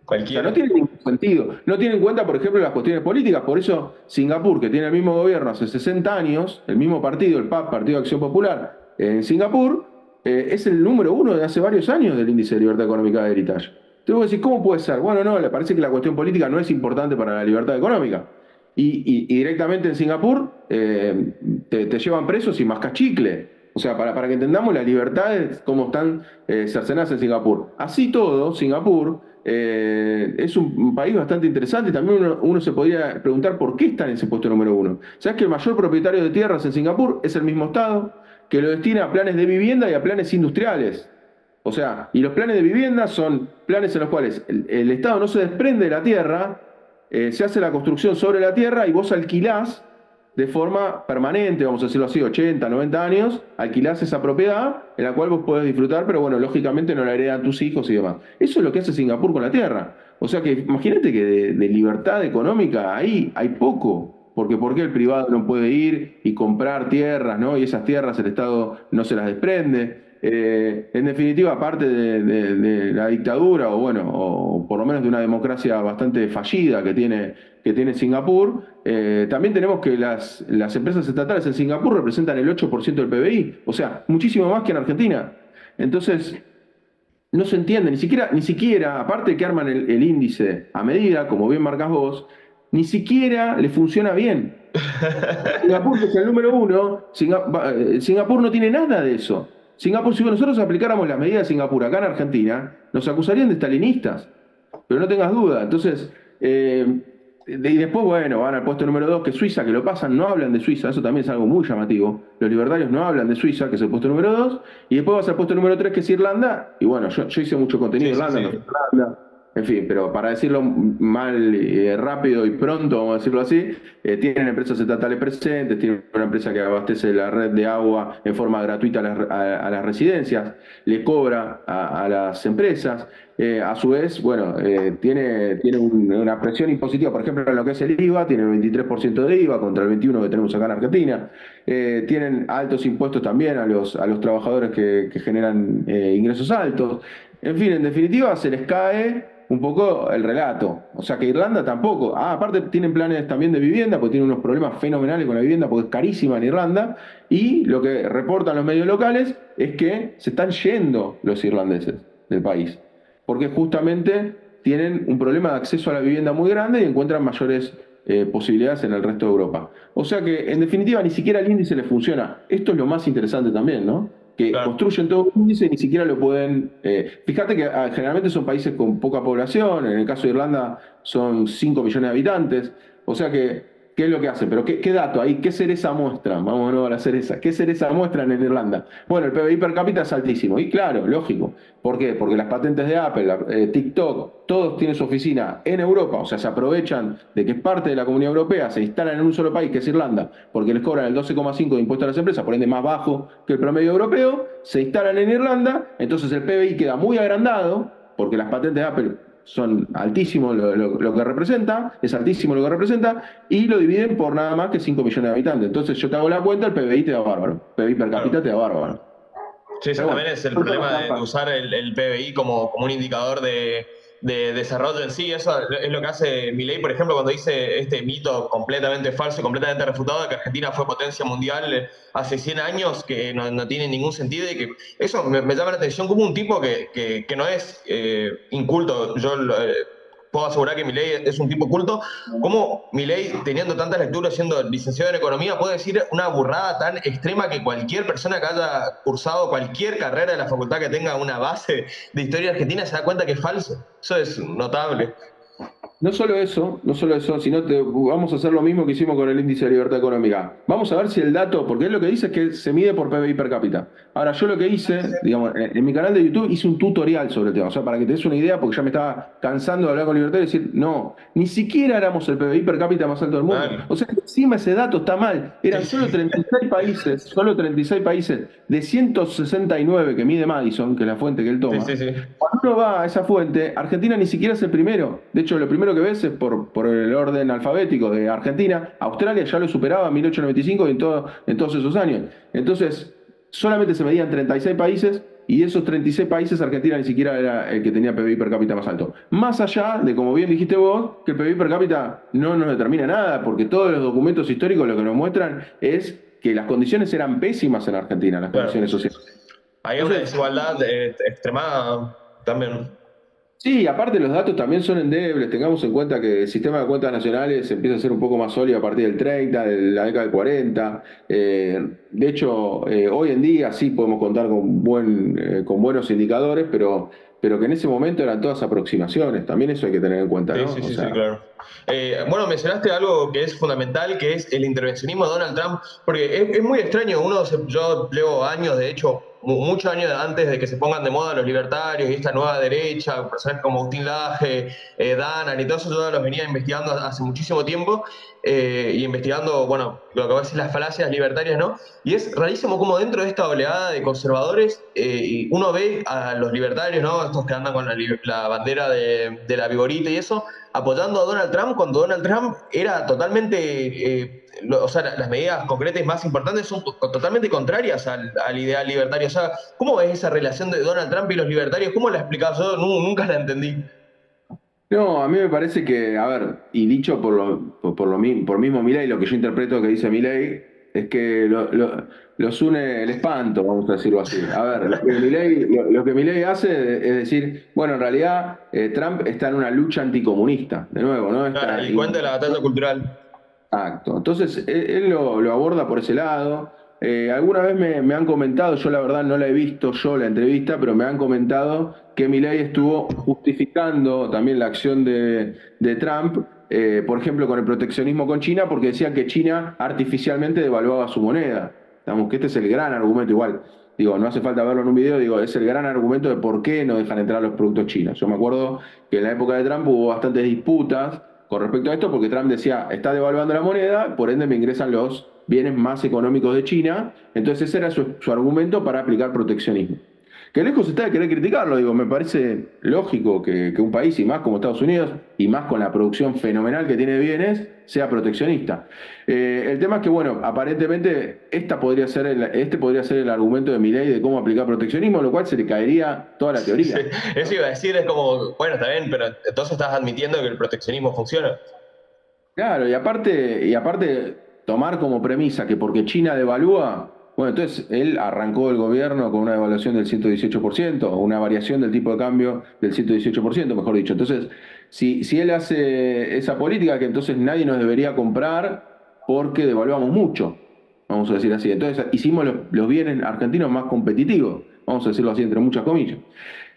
cualquiera. tiene ningún sentido. No tiene en cuenta, por ejemplo, las cuestiones políticas. Por eso, Singapur, que tiene el mismo gobierno hace 60 años, el mismo partido, el PAP, Partido de Acción Popular, en Singapur, es el número uno de hace varios años del índice de libertad económica de Heritage. Entonces vos decís, ¿cómo puede ser? Bueno, no, le parece que la cuestión política no es importante para la libertad económica. Y directamente en Singapur te llevan presos y mascas chicle. O sea, para que entendamos las libertades, cómo están cercenadas en Singapur. Así todo, Singapur es un país bastante interesante. También uno se podría preguntar por qué está en ese puesto número uno. ¿Sabes que el mayor propietario de tierras en Singapur es el mismo Estado, que lo destina a planes de vivienda y a planes industriales? O sea, y los planes de vivienda son planes en los cuales el Estado no se desprende de la tierra, se hace la construcción sobre la tierra y vos alquilás de forma permanente, vamos a decirlo así, 80, 90 años, alquilás esa propiedad en la cual vos podés disfrutar, pero bueno, lógicamente no la heredan tus hijos y demás. Eso es lo que hace Singapur con la tierra. O sea que imagínate que de libertad económica ahí hay poco, porque ¿por qué el privado no puede ir y comprar tierras, ¿no? Y esas tierras el Estado no se las desprende. En definitiva, aparte de la dictadura, o bueno, o por lo menos de una democracia bastante fallida que tiene Singapur, también tenemos que las empresas estatales en Singapur representan el 8% del PBI, o sea, muchísimo más que en Argentina. Entonces, no se entiende, ni siquiera, aparte de que arman el índice a medida, como bien marcas vos, ni siquiera le funciona bien. Singapur, que es el número uno, Singapur no tiene nada de eso. Singapur, si nosotros aplicáramos las medidas de Singapur acá en Argentina, nos acusarían de stalinistas, pero no tengas duda. Entonces, y después, bueno, van al puesto número 2, que es Suiza, que lo pasan, no hablan de Suiza, eso también es algo muy llamativo. Los libertarios no hablan de Suiza, que es el puesto número 2, y después vas al puesto número 3, que es Irlanda, y bueno, yo hice mucho contenido Sí, de sí, Irlanda, no sí. sé Irlanda, en fin, pero para decirlo mal, rápido y pronto, vamos a decirlo así, tienen empresas estatales presentes, tienen una empresa que abastece la red de agua en forma gratuita a las residencias, le cobra a las empresas. A su vez, bueno, tiene una presión impositiva, por ejemplo, en lo que es el IVA, tiene el 23% de IVA contra el 21% que tenemos acá en Argentina. Tienen altos impuestos también a los trabajadores que generan ingresos altos. En fin, en definitiva, se les cae un poco el relato. O sea que Irlanda tampoco. Ah, aparte tienen planes también de vivienda, porque tienen unos problemas fenomenales con la vivienda, porque es carísima en Irlanda. Y lo que reportan los medios locales es que se están yendo los irlandeses del país, porque justamente tienen un problema de acceso a la vivienda muy grande y encuentran mayores posibilidades en el resto de Europa. O sea que, en definitiva, ni siquiera el índice les funciona. Esto es lo más interesante también, ¿no? Que Claro. construyen todo un índice y ni siquiera lo pueden... fíjate que generalmente son países con poca población, en el caso de Irlanda son 5 millones de habitantes, o sea que, ¿qué es lo que hacen? Pero ¿qué dato ahí? ¿Qué cereza muestran? Vamos de nuevo a la cereza. ¿Qué cereza muestran en Irlanda? Bueno, el PBI per cápita es altísimo, y claro, lógico. ¿Por qué? Porque las patentes de Apple, TikTok, todos tienen su oficina en Europa, o sea, se aprovechan de que es parte de la Comunidad Europea, se instalan en un solo país, que es Irlanda, porque les cobran el 12,5 de impuesto a las empresas, por ende más bajo que el promedio europeo, se instalan en Irlanda, entonces el PBI queda muy agrandado, porque las patentes de Apple son altísimos lo que representa, es altísimo lo que representa, y lo dividen por nada más que 5 millones de habitantes. Entonces yo te hago la cuenta, el PBI te da bárbaro, PBI per cápita Claro. te da bárbaro. Sí, ese Pero bueno, también es el son todas problema de trampas. usar el PBI como un indicador de desarrollo en sí. Eso es lo que hace Milei, por ejemplo, cuando dice este mito completamente falso y completamente refutado de que Argentina fue potencia mundial hace 100 años, que no tiene ningún sentido y que eso me llama la atención como un tipo que no es inculto. Yo puedo asegurar que Milei es un tipo culto. ¿Cómo Milei, teniendo tantas lecturas, siendo licenciado en economía, puede decir una burrada tan extrema que cualquier persona que haya cursado cualquier carrera de la facultad que tenga una base de historia argentina se da cuenta que es falso? Eso es notable. No solo eso, sino vamos a hacer lo mismo que hicimos con el índice de libertad económica. Vamos a ver si el dato, porque él lo que dice es que se mide por PBI per cápita. Ahora, yo lo que hice, digamos, en mi canal de YouTube hice un tutorial sobre el tema, o sea, para que te des una idea, porque ya me estaba cansando de hablar con libertad y decir, no, ni siquiera éramos el PBI per cápita más alto del mundo. Vale. O sea, que encima ese dato está mal. Sí, Eran sí, solo 36 países de 169 que mide Madison, que es la fuente que él sí, toma. sí, sí. Cuando uno va a esa fuente, Argentina ni siquiera es el primero. De hecho, lo primero que ves es por el orden alfabético de Argentina. Australia ya lo superaba en 1895 y en todos esos años. Entonces, solamente se medían 36 países y de esos 36 países Argentina ni siquiera era el que tenía PBI per cápita más alto. Más allá de, como bien dijiste vos, que el PBI per cápita no nos determina nada, porque todos los documentos históricos lo que nos muestran es que las condiciones eran pésimas en Argentina, las Claro. condiciones sociales. Hay una Entonces, desigualdad extremada también. sí, aparte los datos también son endebles. Tengamos en cuenta que el sistema de cuentas nacionales empieza a ser un poco más sólido a partir del 30, de la década del 40. De hecho, hoy en día sí podemos contar con buenos indicadores, pero que en ese momento eran todas aproximaciones. También eso hay que tener en cuenta, Sí, ¿no? sí, O sí, sí, sea, claro. Bueno, mencionaste algo que es fundamental, que es el intervencionismo de Donald Trump, porque es muy extraño. Yo llevo años, de hecho, muchos años antes de que se pongan de moda los libertarios y esta nueva derecha, personajes como Agustín Laje, Danan y todo eso, yo los venía investigando hace muchísimo tiempo y investigando, bueno, lo que va a decir las falacias libertarias, ¿no? Y es rarísimo como dentro de esta oleada de conservadores uno ve a los libertarios, ¿no? Estos que andan con la bandera de la vigorita y eso, apoyando a Donald Trump cuando Donald Trump era totalmente, o sea, las medidas concretas más importantes son totalmente contrarias al ideal libertario. O sea, ¿cómo ves esa relación de Donald Trump y los libertarios? ¿Cómo la explicás? Yo nunca la entendí. no, a mí me parece que, a ver, y dicho por mismo Milei, lo que yo interpreto que dice Milei es que los une el espanto, vamos a decirlo así. A ver, lo que Milei hace es decir, bueno, en realidad Trump está en una lucha anticomunista, de nuevo, ¿no? Claro, el cuento de la batalla cultural. Exacto. Entonces, él lo aborda por ese lado. Alguna vez me han comentado, yo la verdad no la he visto yo la entrevista, pero me han comentado que Milei estuvo justificando también la acción de Trump, por ejemplo, con el proteccionismo con China, porque decían que China artificialmente devaluaba su moneda. Digamos que este es el gran argumento, igual. Digo, no hace falta verlo en un video, digo, es el gran argumento de por qué no dejan entrar los productos chinos. Yo me acuerdo que en la época de Trump hubo bastantes disputas con respecto a esto, porque Trump decía, está devaluando la moneda, por ende me ingresan los bienes más económicos de China. Entonces ese era su argumento para aplicar proteccionismo. Que lejos está de querer criticarlo, digo, me parece lógico que un país, y más como Estados Unidos, y más con la producción fenomenal que tiene de bienes, sea proteccionista. El tema es que, bueno, aparentemente este podría ser el argumento de Milei de cómo aplicar proteccionismo, lo cual se le caería toda la Sí, teoría. eso iba a decir, es como, bueno, está bien, pero entonces estás admitiendo que el proteccionismo funciona. Claro, y aparte tomar como premisa que porque China devalúa, bueno, entonces él arrancó el gobierno con una devaluación del 118%, una variación del tipo de cambio del 118%, mejor dicho. Entonces, si él hace esa política, que entonces nadie nos debería comprar porque devaluamos mucho, vamos a decir así. Entonces hicimos los bienes argentinos más competitivos, vamos a decirlo así, entre muchas comillas.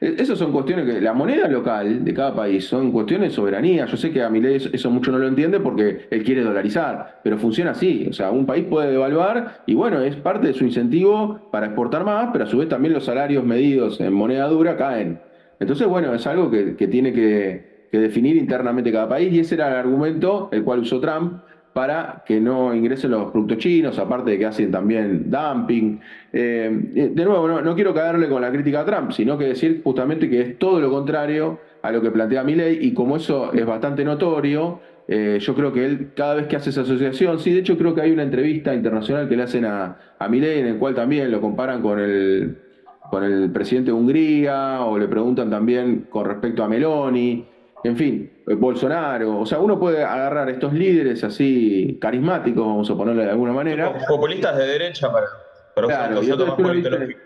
Esas son cuestiones que la moneda local de cada país son cuestiones de soberanía. Yo sé que a Milei eso mucho no lo entiende porque él quiere dolarizar, pero funciona así. O sea, un país puede devaluar y bueno, es parte de su incentivo para exportar más, pero a su vez también los salarios medidos en moneda dura caen. Entonces, bueno, es algo que tiene que definir internamente cada país y ese era el argumento el cual usó Trump para que no ingresen los productos chinos, aparte de que hacen también dumping. De nuevo, no quiero caerle con la crítica a Trump, sino que decir justamente que es todo lo contrario a lo que plantea Milei y como eso es bastante notorio, yo creo que él cada vez que hace esa asociación, sí, de hecho creo que hay una entrevista internacional que le hacen a Milei en el cual también lo comparan con el presidente de Hungría o le preguntan también con respecto a Meloni. En fin, Bolsonaro, o sea, uno puede agarrar estos líderes así carismáticos, vamos a ponerle de alguna Son manera, populistas de derecha para usar un claro, y concepto entonces más uno dice, politológico.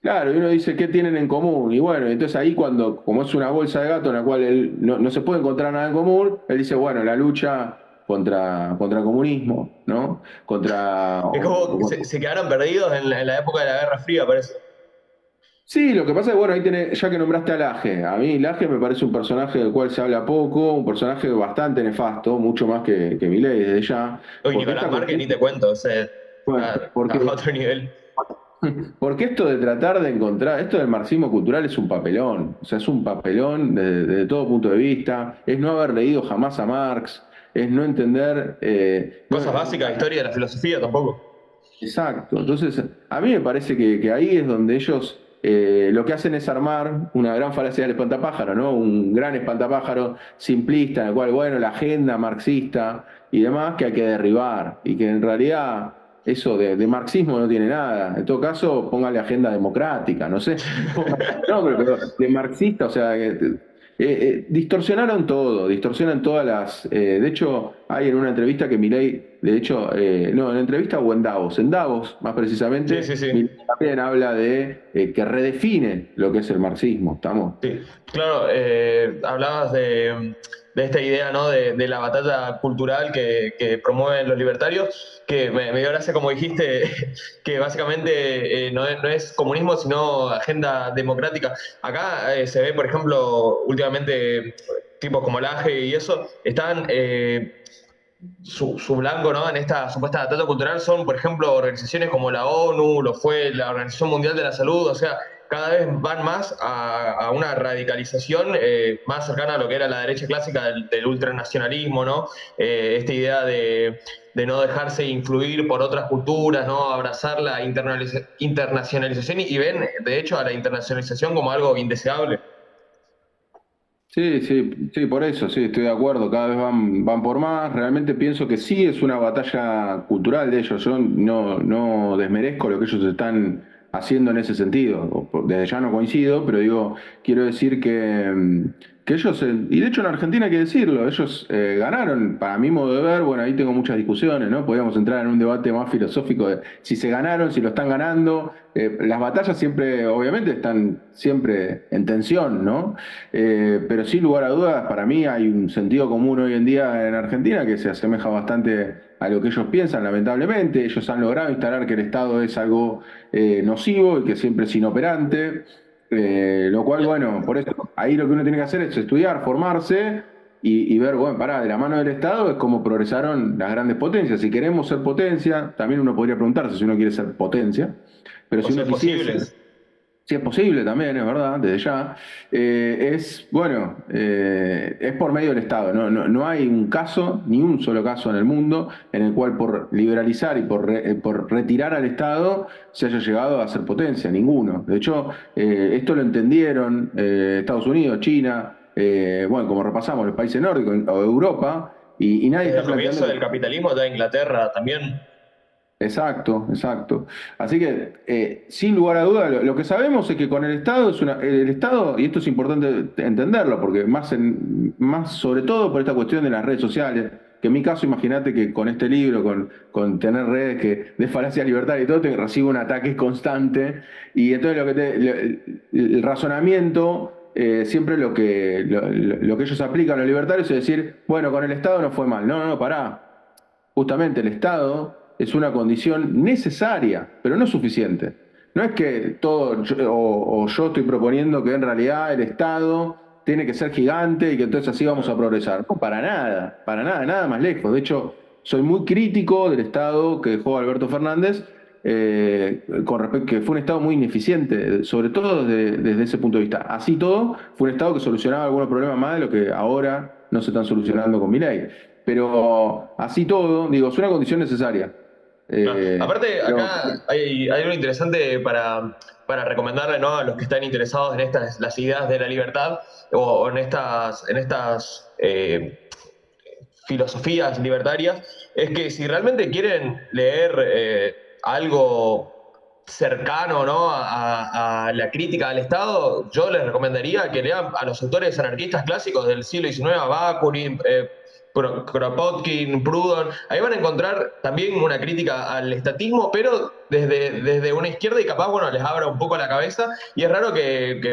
claro, y uno dice, ¿qué tienen en común? Y bueno, entonces ahí cuando, como es una bolsa de gato en la cual él no se puede encontrar nada en común, él dice, bueno, la lucha contra el comunismo, ¿no? Contra... Es como que se quedaron perdidos en la época de la Guerra Fría, parece. Sí, lo que pasa es que, bueno, ahí tenés, ya que nombraste a Laje, a mí Laje me parece un personaje del cual se habla poco, un personaje bastante nefasto, mucho más que Milei desde ya, Uy, porque Nicolás esta Márquez, cuestión, ni te cuento, o sea, bueno, está a otro nivel. porque esto de tratar de encontrar, esto del marxismo cultural es un papelón, o sea, es un papelón desde todo punto de vista, es no haber leído jamás a Marx, es no entender, Cosas básicas, historia de la filosofía tampoco. exacto. Entonces, a mí me parece que ahí es donde ellos lo que hacen es armar una gran falacia del espantapájaro, ¿no? Un gran espantapájaro simplista, en el cual, bueno, la agenda marxista y demás que hay que derribar, y que en realidad eso de marxismo no tiene nada. En todo caso, póngale agenda democrática, no sé. No, pero de marxista, o sea, distorsionaron todo, distorsionan todas las. De hecho, hay en una entrevista que Milei, de hecho, no, en la entrevista o en Davos más Sí, sí, precisamente, sí. Milei también habla de que redefine lo que es el marxismo, ¿estamos? Sí, claro, hablabas de esta idea, ¿no? De la batalla cultural que promueven los libertarios, que me dio gracia como dijiste, que básicamente no es comunismo, sino agenda democrática. Acá se ve, por ejemplo, últimamente tipos como Laje y eso, están su blanco, ¿no? En esta supuesta batalla cultural son, por ejemplo, organizaciones como la ONU, lo fue la Organización Mundial de la Salud, o sea, cada vez van más a una radicalización más cercana a lo que era la derecha clásica del ultranacionalismo, ¿no? Esta idea de no dejarse influir por otras culturas, ¿no? Abrazar la internacionalización y ven, de hecho, a la internacionalización como algo indeseable. Sí, sí, sí, por eso, sí, estoy de acuerdo, cada vez van por más, realmente pienso que sí es una batalla cultural de ellos, yo no desmerezco lo que ellos están haciendo en ese sentido, desde ya no coincido, pero digo, quiero decir que ellos, y de hecho en Argentina hay que decirlo, ellos ganaron, para mi modo de ver, bueno, ahí tengo muchas discusiones, ¿no? Podríamos entrar en un debate más filosófico de si se ganaron, si lo están ganando, las batallas siempre, obviamente, están siempre en tensión, ¿no? Pero sin lugar a dudas, para mí hay un sentido común hoy en día en Argentina que se asemeja bastante a lo que ellos piensan, lamentablemente. Ellos han logrado instalar que el Estado es algo nocivo y que siempre es inoperante, lo cual, bueno, por eso, ahí lo que uno tiene que hacer es estudiar, formarse y ver, bueno, pará, de la mano del Estado es como progresaron las grandes potencias. Si queremos ser potencia, también uno podría preguntarse si uno quiere ser potencia, pero O si uno ser quisiese, posibles. Si es posible también, es verdad, desde ya, es por medio del Estado. No hay un caso, ni un solo caso en el mundo, en el cual por liberalizar y por retirar al Estado se haya llegado a ser potencia, ninguno. De hecho, esto lo entendieron Estados Unidos, China, bueno, como repasamos, los países nórdicos o Europa, y nadie Desde está el planteando comienzo que... del capitalismo de Inglaterra también. Exacto, exacto. Así que, sin lugar a duda, lo que sabemos es que con el Estado el Estado, y esto es importante entenderlo, porque más sobre todo por esta cuestión de las redes sociales, que en mi caso, imagínate que con este libro, con tener redes de falacia libertaria y todo, te recibo un ataque constante, y entonces el razonamiento, siempre lo que ellos aplican a los libertarios es decir, bueno, con el Estado no fue mal. No, no, pará. Justamente el Estado es una condición necesaria, pero no suficiente. No es que o yo estoy proponiendo que en realidad el Estado tiene que ser gigante y que entonces así vamos a progresar. No, para nada, nada más lejos. De hecho, soy muy crítico del Estado que dejó Alberto Fernández, con respecto que fue un Estado muy ineficiente, sobre todo desde ese punto de vista. Así todo, fue un Estado que solucionaba algunos problemas más de lo que ahora no se están solucionando con Milei. Pero así todo, digo, es una condición necesaria. Claro. Aparte, Pero acá hay algo interesante para recomendarle, ¿no? A los que están interesados en estas, las ideas de la libertad o en estas filosofías libertarias, es que si realmente quieren leer algo cercano, ¿no? a la crítica al Estado, yo les recomendaría que lean a los autores anarquistas clásicos del siglo XIX, a Bakunin, Kropotkin, Proudhon. Ahí van a encontrar también una crítica al estatismo, pero desde una izquierda y capaz, bueno, les abra un poco la cabeza. Y es raro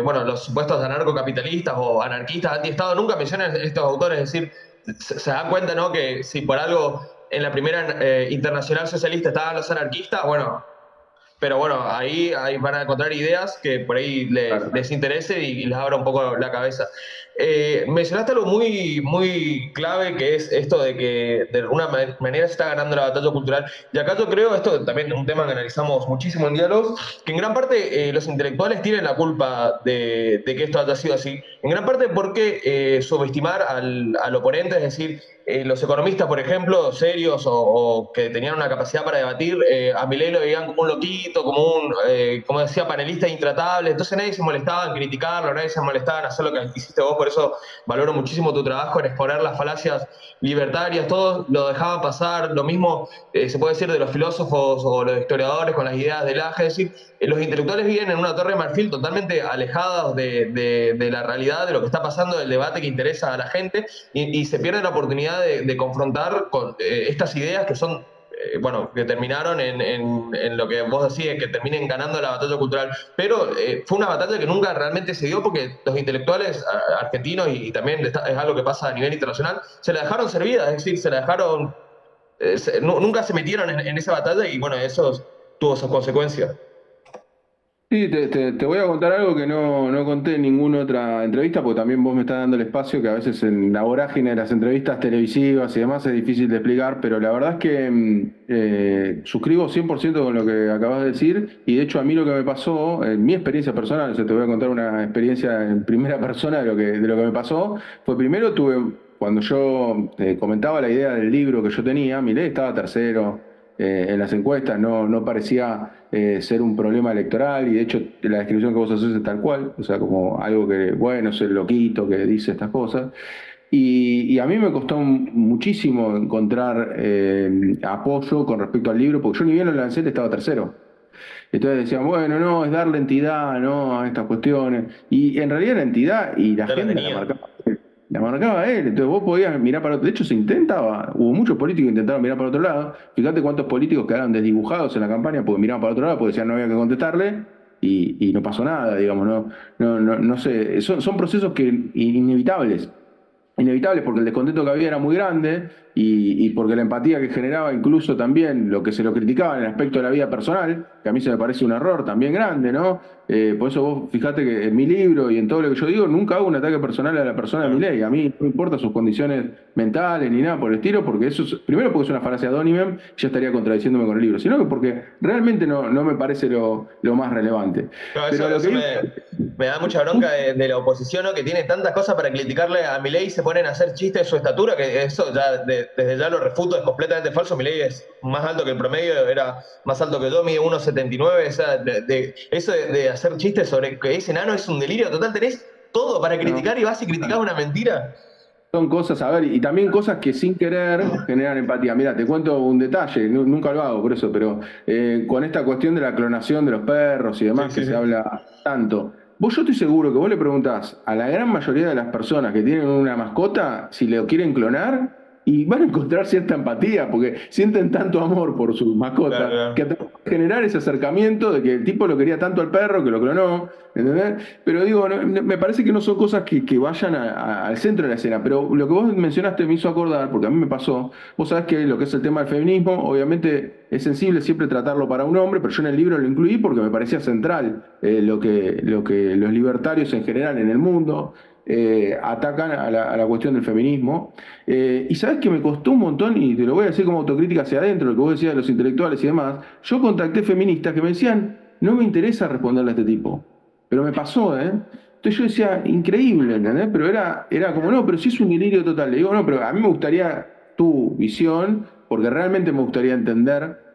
bueno, los supuestos anarcocapitalistas o anarquistas anti-Estado nunca mencionan estos autores, es decir, se dan cuenta, ¿no? Que si por algo en la primera internacional socialista estaban los anarquistas, bueno, pero bueno, ahí van a encontrar ideas que por ahí claro. les interese y les abra un poco la cabeza. Mencionaste algo muy clave, que es esto de que de alguna manera se está ganando la batalla cultural. Y acá yo creo, esto también es un tema que analizamos muchísimo en diálogos, que en gran parte los intelectuales tienen la culpa de que esto haya sido así. En gran parte porque subestimar al oponente, es decir, los economistas, por ejemplo, serios o que tenían una capacidad para debatir, a Milei lo veían como un loquito, como decía, panelista intratable. Entonces nadie se molestaba en criticarlo, nadie se molestaba en hacer lo que hiciste vos. Por eso valoro muchísimo tu trabajo en exponer las falacias libertarias. Todos lo dejaban pasar. Lo mismo se puede decir de los filósofos o los historiadores con las ideas del Aje. Es decir, los intelectuales viven en una torre de marfil totalmente alejados de la realidad, de lo que está pasando, del debate que interesa a la gente, y se pierde la oportunidad de confrontar con estas ideas que son, bueno, que terminaron en lo que vos decís, que terminen ganando la batalla cultural. Pero fue una batalla que nunca realmente se dio porque los intelectuales argentinos, y también es algo que pasa a nivel internacional, se la dejaron servida, es decir, se la dejaron, nunca se metieron en esa batalla y bueno, eso tuvo sus consecuencias. Sí, te voy a contar algo que no conté en ninguna otra entrevista, porque también vos me estás dando el espacio que a veces en la vorágine de las entrevistas televisivas y demás es difícil de explicar, pero la verdad es que suscribo 100% con lo que acabas de decir, y de hecho a mí lo que me pasó, en mi experiencia personal, o sea, te voy a contar una experiencia en primera persona de lo que me pasó, fue primero cuando yo comentaba la idea del libro que yo tenía, mi ley estaba tercero en las encuestas, no parecía ser un problema electoral, y de hecho la descripción que vos haces es tal cual, o sea, como algo que, bueno, es el loquito que dice estas cosas. Y a mí me costó muchísimo encontrar apoyo con respecto al libro, porque yo ni bien lo lancé, estaba tercero. Entonces decían, bueno, no, es darle entidad, ¿no? A estas cuestiones. Y en realidad la entidad y la Ya la agenda tenía. la marcaba él. Entonces vos podías mirar para otro. De hecho, se intentaba, hubo muchos políticos que intentaron mirar para otro lado. Fíjate cuántos políticos quedaron desdibujados en la campaña porque miraban para otro lado, porque decían no había que contestarle. Y no pasó nada, digamos, no sé. Son procesos que inevitables. Inevitables porque el descontento que había era muy grande, y porque la empatía que generaba incluso también lo que se lo criticaba en el aspecto de la vida personal, que a mí se me parece un error también grande, ¿no? Por eso vos fijate que en mi libro y en todo lo que yo digo, nunca hago un ataque personal a la persona de Milei. A mí no me importa sus condiciones mentales ni nada por el estilo, porque eso es, primero porque es una falacia ad hominem, ya estaría contradiciéndome con el libro, sino que porque realmente no me parece lo más relevante. Pero Pero lo que eso digo, me da mucha bronca de la oposición, ¿no? Que tiene tantas cosas para criticarle a Milei y se ponen a hacer chistes de su estatura, que eso ya desde ya lo refuto, es completamente falso. Milei es más alto que el promedio, era más alto que yo, mide 1,79. O sea, eso de hacer chistes sobre que es enano es un delirio total. Tenés todo para no, criticar y vas y criticás una mentira. son cosas, a ver, y también cosas que sin querer generan empatía. Mira, te cuento un detalle, nunca lo hago por eso, pero con esta cuestión de la clonación de los perros y Sí, demás que sí, se sí. habla tanto. Yo estoy seguro que vos le preguntás a la gran mayoría de las personas que tienen una mascota si le quieren clonar y van a encontrar cierta empatía porque sienten tanto amor por su Claro, mascota que claro. te va a generar ese acercamiento de que el tipo lo quería tanto al perro que lo clonó, ¿entendés? Pero digo, me parece que no son cosas que vayan al centro de la escena. Pero lo que vos mencionaste me hizo acordar, porque a mí me pasó, vos sabés que lo que es el tema del feminismo, obviamente es sensible siempre tratarlo para un hombre, pero yo en el libro lo incluí porque me parecía central lo que los libertarios en general en el mundo atacan a la cuestión del feminismo. Y sabes que me costó un montón, y te lo voy a decir como autocrítica hacia adentro, lo que vos decías de los intelectuales y demás. Yo contacté feministas que me decían, no me interesa responderle a este tipo. Pero me pasó, ¿eh? Entonces yo decía, increíble, ¿entendés? Pero era como, no, pero si es un delirio total. Le digo, no, pero a mí me gustaría tu visión, porque realmente me gustaría entender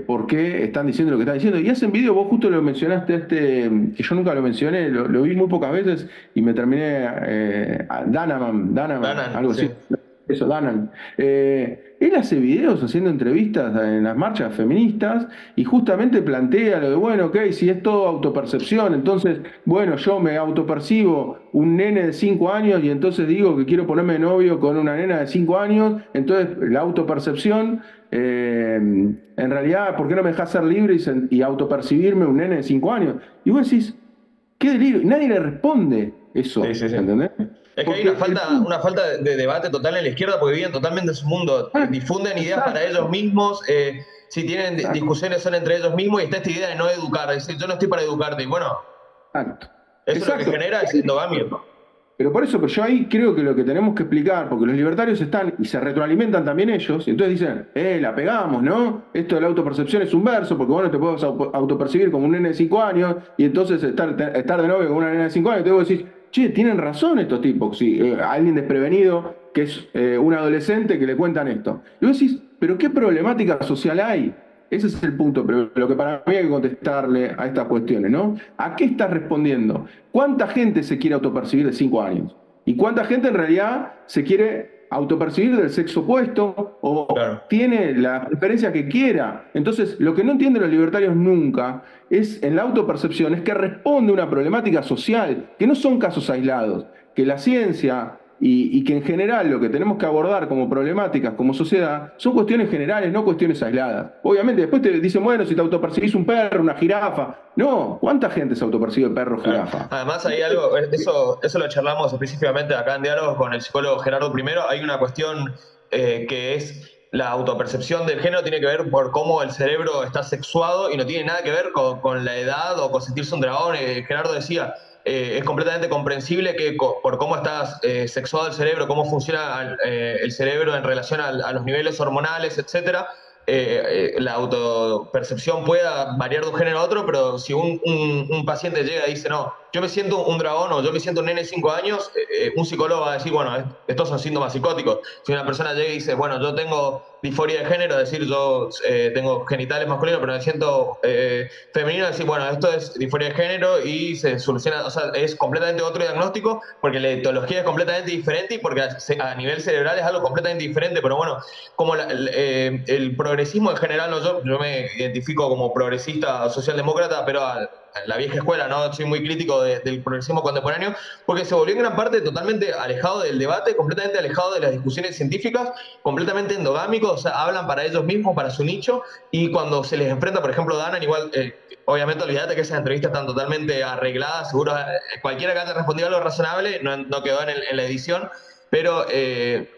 por qué están diciendo lo que están diciendo. Y hacen video, vos justo lo mencionaste, que yo nunca lo mencioné, lo vi muy pocas veces y me terminé, Danaman, Ganan, algo sí. así. Eso, Danan. Él hace videos haciendo entrevistas en las marchas feministas y justamente plantea lo de, bueno, ok, si es todo autopercepción, entonces, bueno, yo me autopercibo un nene de 5 años y entonces digo que quiero ponerme de novio con una nena de 5 años, entonces la autopercepción, en realidad, ¿por qué no me dejas ser libre y autopercibirme un nene de 5 años? Y vos decís, qué delirio, y nadie le responde Sí, eso, sí, sí. ¿entendés? Es que hay Porque el una falta de debate total en la izquierda porque viven totalmente en su mundo. Difunden ideas para ellos exacto, mismos. Si tienen exacto. discusiones son entre ellos mismos y está esta idea de no educar. Es decir, yo no estoy para educarte. Y bueno, Exacto. eso lo que Exacto. genera es endogamia. Pero por eso, pero yo ahí creo que lo que tenemos que explicar, porque los libertarios están y se retroalimentan también ellos, y entonces dicen, la pegamos, ¿no? Esto de la autopercepción es un verso, porque vos no te puedes autopercibir como un nene de 5 años, y entonces estar de novio con una nena de 5 años, entonces vos decís, che, tienen razón estos tipos, si alguien desprevenido, que es un adolescente, que le cuentan esto. Y vos decís, pero ¿qué problemática social hay? Ese es el punto, pero lo que para mí hay que contestarle a estas cuestiones, ¿no? ¿A qué estás respondiendo? ¿Cuánta gente se quiere autopercibir de 5 años? ¿Y cuánta gente en realidad se quiere autopercibir del sexo opuesto o Claro. tiene la preferencia que quiera? Entonces, lo que no entienden los libertarios nunca es en la autopercepción, es que responde a una problemática social, que no son casos aislados, que la ciencia y que en general lo que tenemos que abordar como problemáticas, como sociedad, son cuestiones generales, no cuestiones aisladas. Obviamente, después te dicen, bueno, si te autopercibís un perro, una jirafa. No, ¿cuánta gente se autopercibe perro, Claro. jirafa? Además, hay algo, eso lo charlamos específicamente acá en diálogo con el psicólogo Gerardo Primero. Hay una cuestión que es la autopercepción del género, tiene que ver por cómo el cerebro está sexuado y no tiene nada que ver con la edad o con sentirse un dragón. Gerardo decía, es completamente comprensible que por cómo está sexuado el cerebro, cómo funciona el cerebro en relación a los niveles hormonales, etcétera, la autopercepción pueda variar de un género a otro, pero si un paciente llega y dice, no, yo me siento un dragón o yo me siento un nene de 5 años, un psicólogo va a decir, bueno, estos son síntomas psicóticos. Si una persona llega y dice, bueno, yo tengo disforia de género, es decir, yo tengo genitales masculinos, pero me siento femenino, decir, bueno, esto es disforia de género y se soluciona, o sea, es completamente otro diagnóstico porque la etiología es completamente diferente y porque a nivel cerebral es algo completamente diferente, pero bueno, como el progresismo en general, ¿no? Yo me identifico como progresista socialdemócrata, pero a la vieja escuela, ¿no? Soy muy crítico del progresismo contemporáneo, porque se volvió en gran parte totalmente alejado del debate, completamente alejado de las discusiones científicas, completamente endogámico, o sea, hablan para ellos mismos, para su nicho, y cuando se les enfrenta, por ejemplo, Danan, igual, obviamente olvídate que esas entrevistas están totalmente arregladas, seguro cualquiera que haya respondido algo razonable no quedó en la edición, pero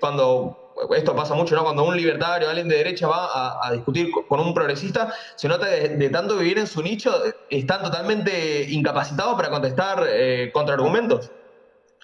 cuando esto pasa mucho, ¿no? Cuando un libertario, alguien de derecha va a discutir con un progresista, se nota de tanto vivir en su nicho, están totalmente incapacitados para contestar contraargumentos.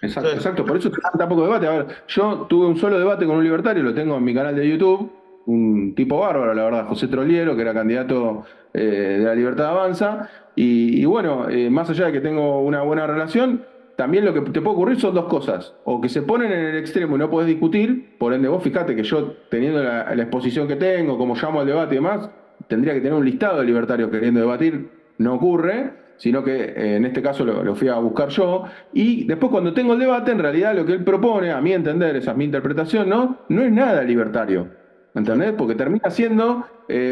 Exacto, Entonces, exacto. Por eso tampoco debate. A ver, yo tuve un solo debate con un libertario, lo tengo en mi canal de YouTube, un tipo bárbaro, la verdad, José Troliero, que era candidato de la Libertad Avanza. Y bueno, más allá de que tengo una buena relación, también lo que te puede ocurrir son dos cosas. O que se ponen en el extremo y no podés discutir, por ende vos fijate que yo, teniendo la exposición que tengo, como llamo al debate y demás, tendría que tener un listado de libertarios queriendo debatir, no ocurre, sino que en este caso lo fui a buscar yo. Y después cuando tengo el debate, en realidad lo que él propone, a mi entender, esa es mi interpretación, no es nada libertario. ¿Entendés? Porque termina siendo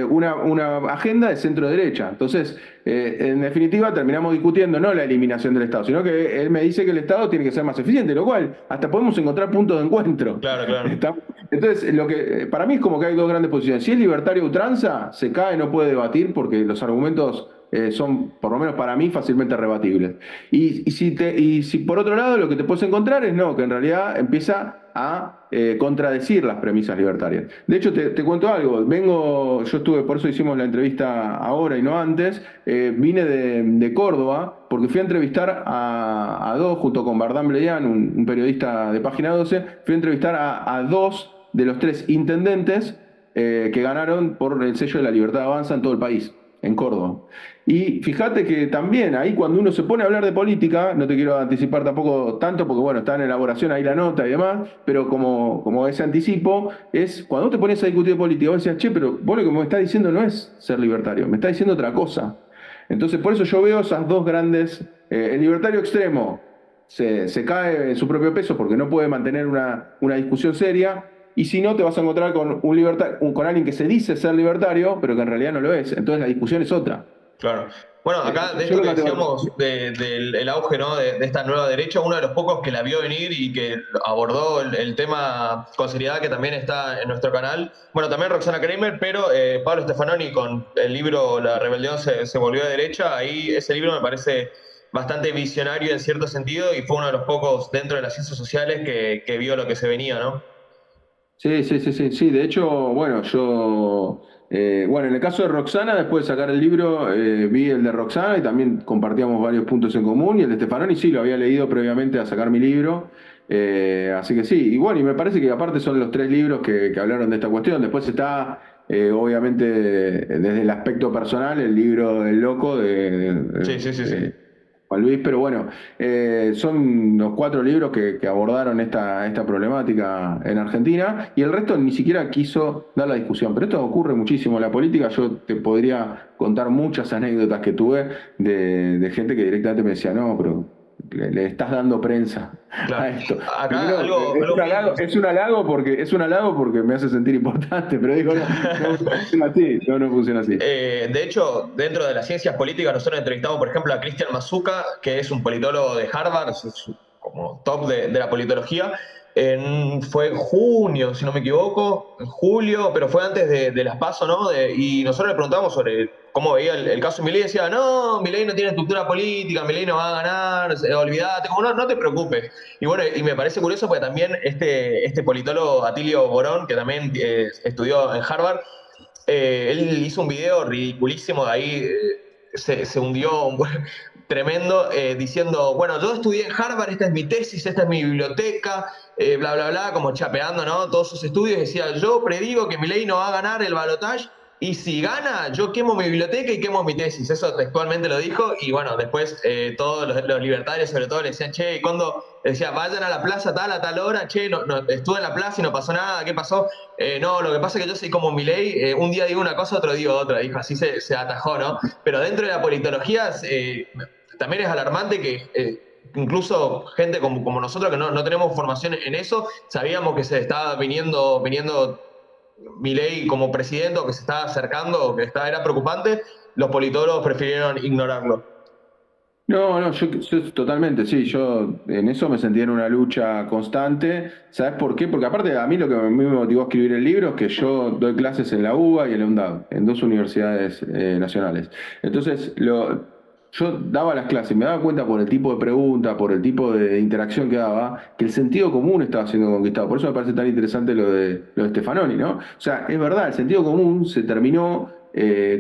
una agenda de centro-derecha. Entonces, en definitiva, terminamos discutiendo no la eliminación del Estado, sino que él me dice que el Estado tiene que ser más eficiente, lo cual hasta podemos encontrar puntos de encuentro. claro, claro. Entonces, lo que para mí es como que hay dos grandes posiciones. Si es libertario a ultranza, se cae, no puede debatir porque los argumentos son, por lo menos para mí, fácilmente rebatibles. Y si por otro lado lo que te puedes encontrar es no, que en realidad empieza a contradecir las premisas libertarias. De hecho, te cuento algo. Yo estuve, por eso hicimos la entrevista ahora y no antes. Vine de Córdoba porque fui a entrevistar a dos, junto con Bardán Bleyan, un periodista de Página 12, fui a entrevistar a dos de los tres intendentes que ganaron por el sello de la Libertad Avanza en todo el país, en Córdoba. Y fíjate que también ahí cuando uno se pone a hablar de política, no te quiero anticipar tampoco tanto porque bueno, está en elaboración ahí la nota y demás, pero como ese anticipo, es cuando te pones a discutir política, vos decías, che, pero vos lo que me estás diciendo no es ser libertario, me estás diciendo otra cosa. Entonces por eso yo veo esas dos grandes, el libertario extremo se cae en su propio peso porque no puede mantener una discusión seria. Y si no, te vas a encontrar con alguien que se dice ser libertario, pero que en realidad no lo es. Entonces la discusión es otra. Claro. Bueno, acá de Yo esto lo que categorizo. decíamos del el auge, ¿no? de esta nueva derecha, uno de los pocos que la vio venir y que abordó el tema con seriedad, que también está en nuestro canal. Bueno, también Roxana Kramer, pero Pablo Stefanoni con el libro La rebelión se volvió de derecha. Ahí ese libro me parece bastante visionario en cierto sentido y fue uno de los pocos dentro de las ciencias sociales que vio lo que se venía, ¿no? Sí, sí, sí, sí, sí. De hecho, bueno, bueno, en el caso de Roxana, después de sacar el libro, vi el de Roxana y también compartíamos varios puntos en común. Y el de Stefanoni sí, lo había leído previamente a sacar mi libro. Así que sí, y bueno, y me parece que aparte son los tres libros que hablaron de esta cuestión. Después está, obviamente, desde el aspecto personal, el libro del loco Sí, sí, sí, sí. Juan Luis, pero bueno, son los cuatro libros que abordaron esta problemática en Argentina y el resto ni siquiera quiso dar la discusión. Pero esto ocurre muchísimo en la política. Yo te podría contar muchas anécdotas que tuve de gente que directamente me decía, no, pero le estás dando prensa a Claro. esto. Acá Primero, algo muy... es un halago porque me hace sentir importante, pero digo, no funciona así, no funciona así. De hecho, dentro de las ciencias políticas, nosotros entrevistamos, por ejemplo, a Christian Mazuca, que es un politólogo de Harvard, es como top de la politología. Fue en junio, si no me equivoco, en julio, pero fue antes de las PASO, ¿no? Y nosotros le preguntamos sobre cómo veía el caso de Milei y decía, no, Milei no tiene estructura política, Milei no va a ganar, olvídate, como no te preocupes. Y bueno, y me parece curioso porque también este politólogo Atilio Borón, que también estudió en Harvard, él hizo un video ridiculísimo de ahí, se hundió tremendo, diciendo, bueno, yo estudié en Harvard, esta es mi tesis, esta es mi biblioteca, bla, bla, bla, como chapeando, ¿no? Todos sus estudios, decía, yo predigo que Milei no va a ganar el balotaje, y si gana, yo quemo mi biblioteca y quemo mi tesis. Eso textualmente lo dijo, y bueno, después todos los libertarios sobre todo le decían, che, y cuando decía, vayan a la plaza tal a tal hora, che, estuve en la plaza y no pasó nada, ¿qué pasó? No, lo que pasa es que yo soy como Milei, un día digo una cosa, otro digo otra, dijo, así se atajó, ¿no? Pero dentro de la politología también es alarmante que incluso gente como nosotros que no tenemos formación en eso, sabíamos que se estaba viniendo Milei como presidente o que se estaba acercando o que era preocupante, los politólogos prefirieron ignorarlo. No, yo totalmente, sí, yo en eso me sentí en una lucha constante. ¿Sabes por qué? Porque aparte a mí lo que a mí me motivó a escribir el libro es que yo doy clases en la UBA y en la UNDAD, en dos universidades nacionales. Entonces, yo daba las clases, me daba cuenta por el tipo de pregunta, por el tipo de interacción que daba, que el sentido común estaba siendo conquistado. Por eso me parece tan interesante lo de Stefanoni, ¿no? O sea, es verdad, el sentido común se terminó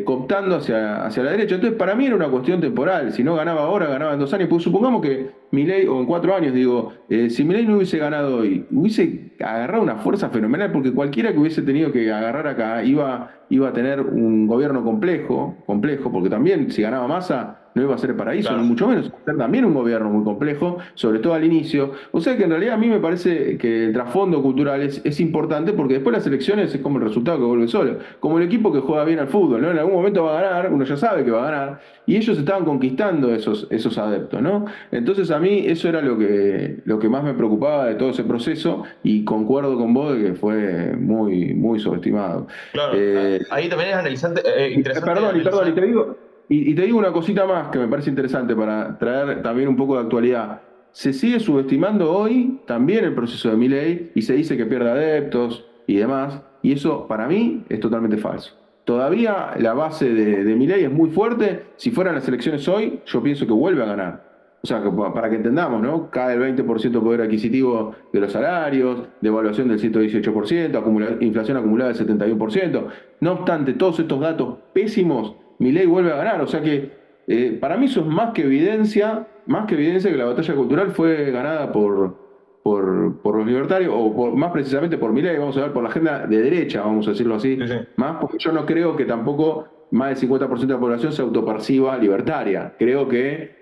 cooptando hacia la derecha. Entonces, para mí era una cuestión temporal. Si no ganaba ahora, ganaba en 2 años. Pues supongamos que Milei, o en 4 años, digo, si Milei no hubiese ganado hoy, hubiese agarrado una fuerza fenomenal, porque cualquiera que hubiese tenido que agarrar acá iba a tener un gobierno complejo, porque también si ganaba Massa no iba a ser el paraíso, ni Claro. mucho menos, iba a ser también un gobierno muy complejo, sobre todo al inicio. O sea que en realidad a mí me parece que el trasfondo cultural es importante, porque después las elecciones es como el resultado que vuelve solo, como el equipo que juega bien al fútbol, ¿no? En algún momento va a ganar, uno ya sabe que va a ganar, y ellos estaban conquistando esos adeptos, ¿no? Entonces a mí eso era lo que más me preocupaba de todo ese proceso, y concuerdo con vos de que fue muy, muy subestimado. Claro, Eh, ahí también es interesante Perdón, y analizar. te digo una cosita más que me parece interesante para traer también un poco de actualidad. Se sigue subestimando hoy también el proceso de Milei y se dice que pierde adeptos y demás, y eso para mí es totalmente falso. Todavía la base de Milei es muy fuerte. Si fueran las elecciones hoy, yo pienso que vuelve a ganar. O sea, que para que entendamos, ¿no? Cae el 20% de poder adquisitivo de los salarios, devaluación del 118%, inflación acumulada del 71%. No obstante, todos estos datos pésimos, Milei vuelve a ganar. O sea que para mí eso es más que evidencia que la batalla cultural fue ganada por los libertarios, o más precisamente por Milei, vamos a ver, por la agenda de derecha, vamos a decirlo Sí, así, sí. más porque yo no creo que tampoco más del 50% de la población se autoperciba libertaria. Creo que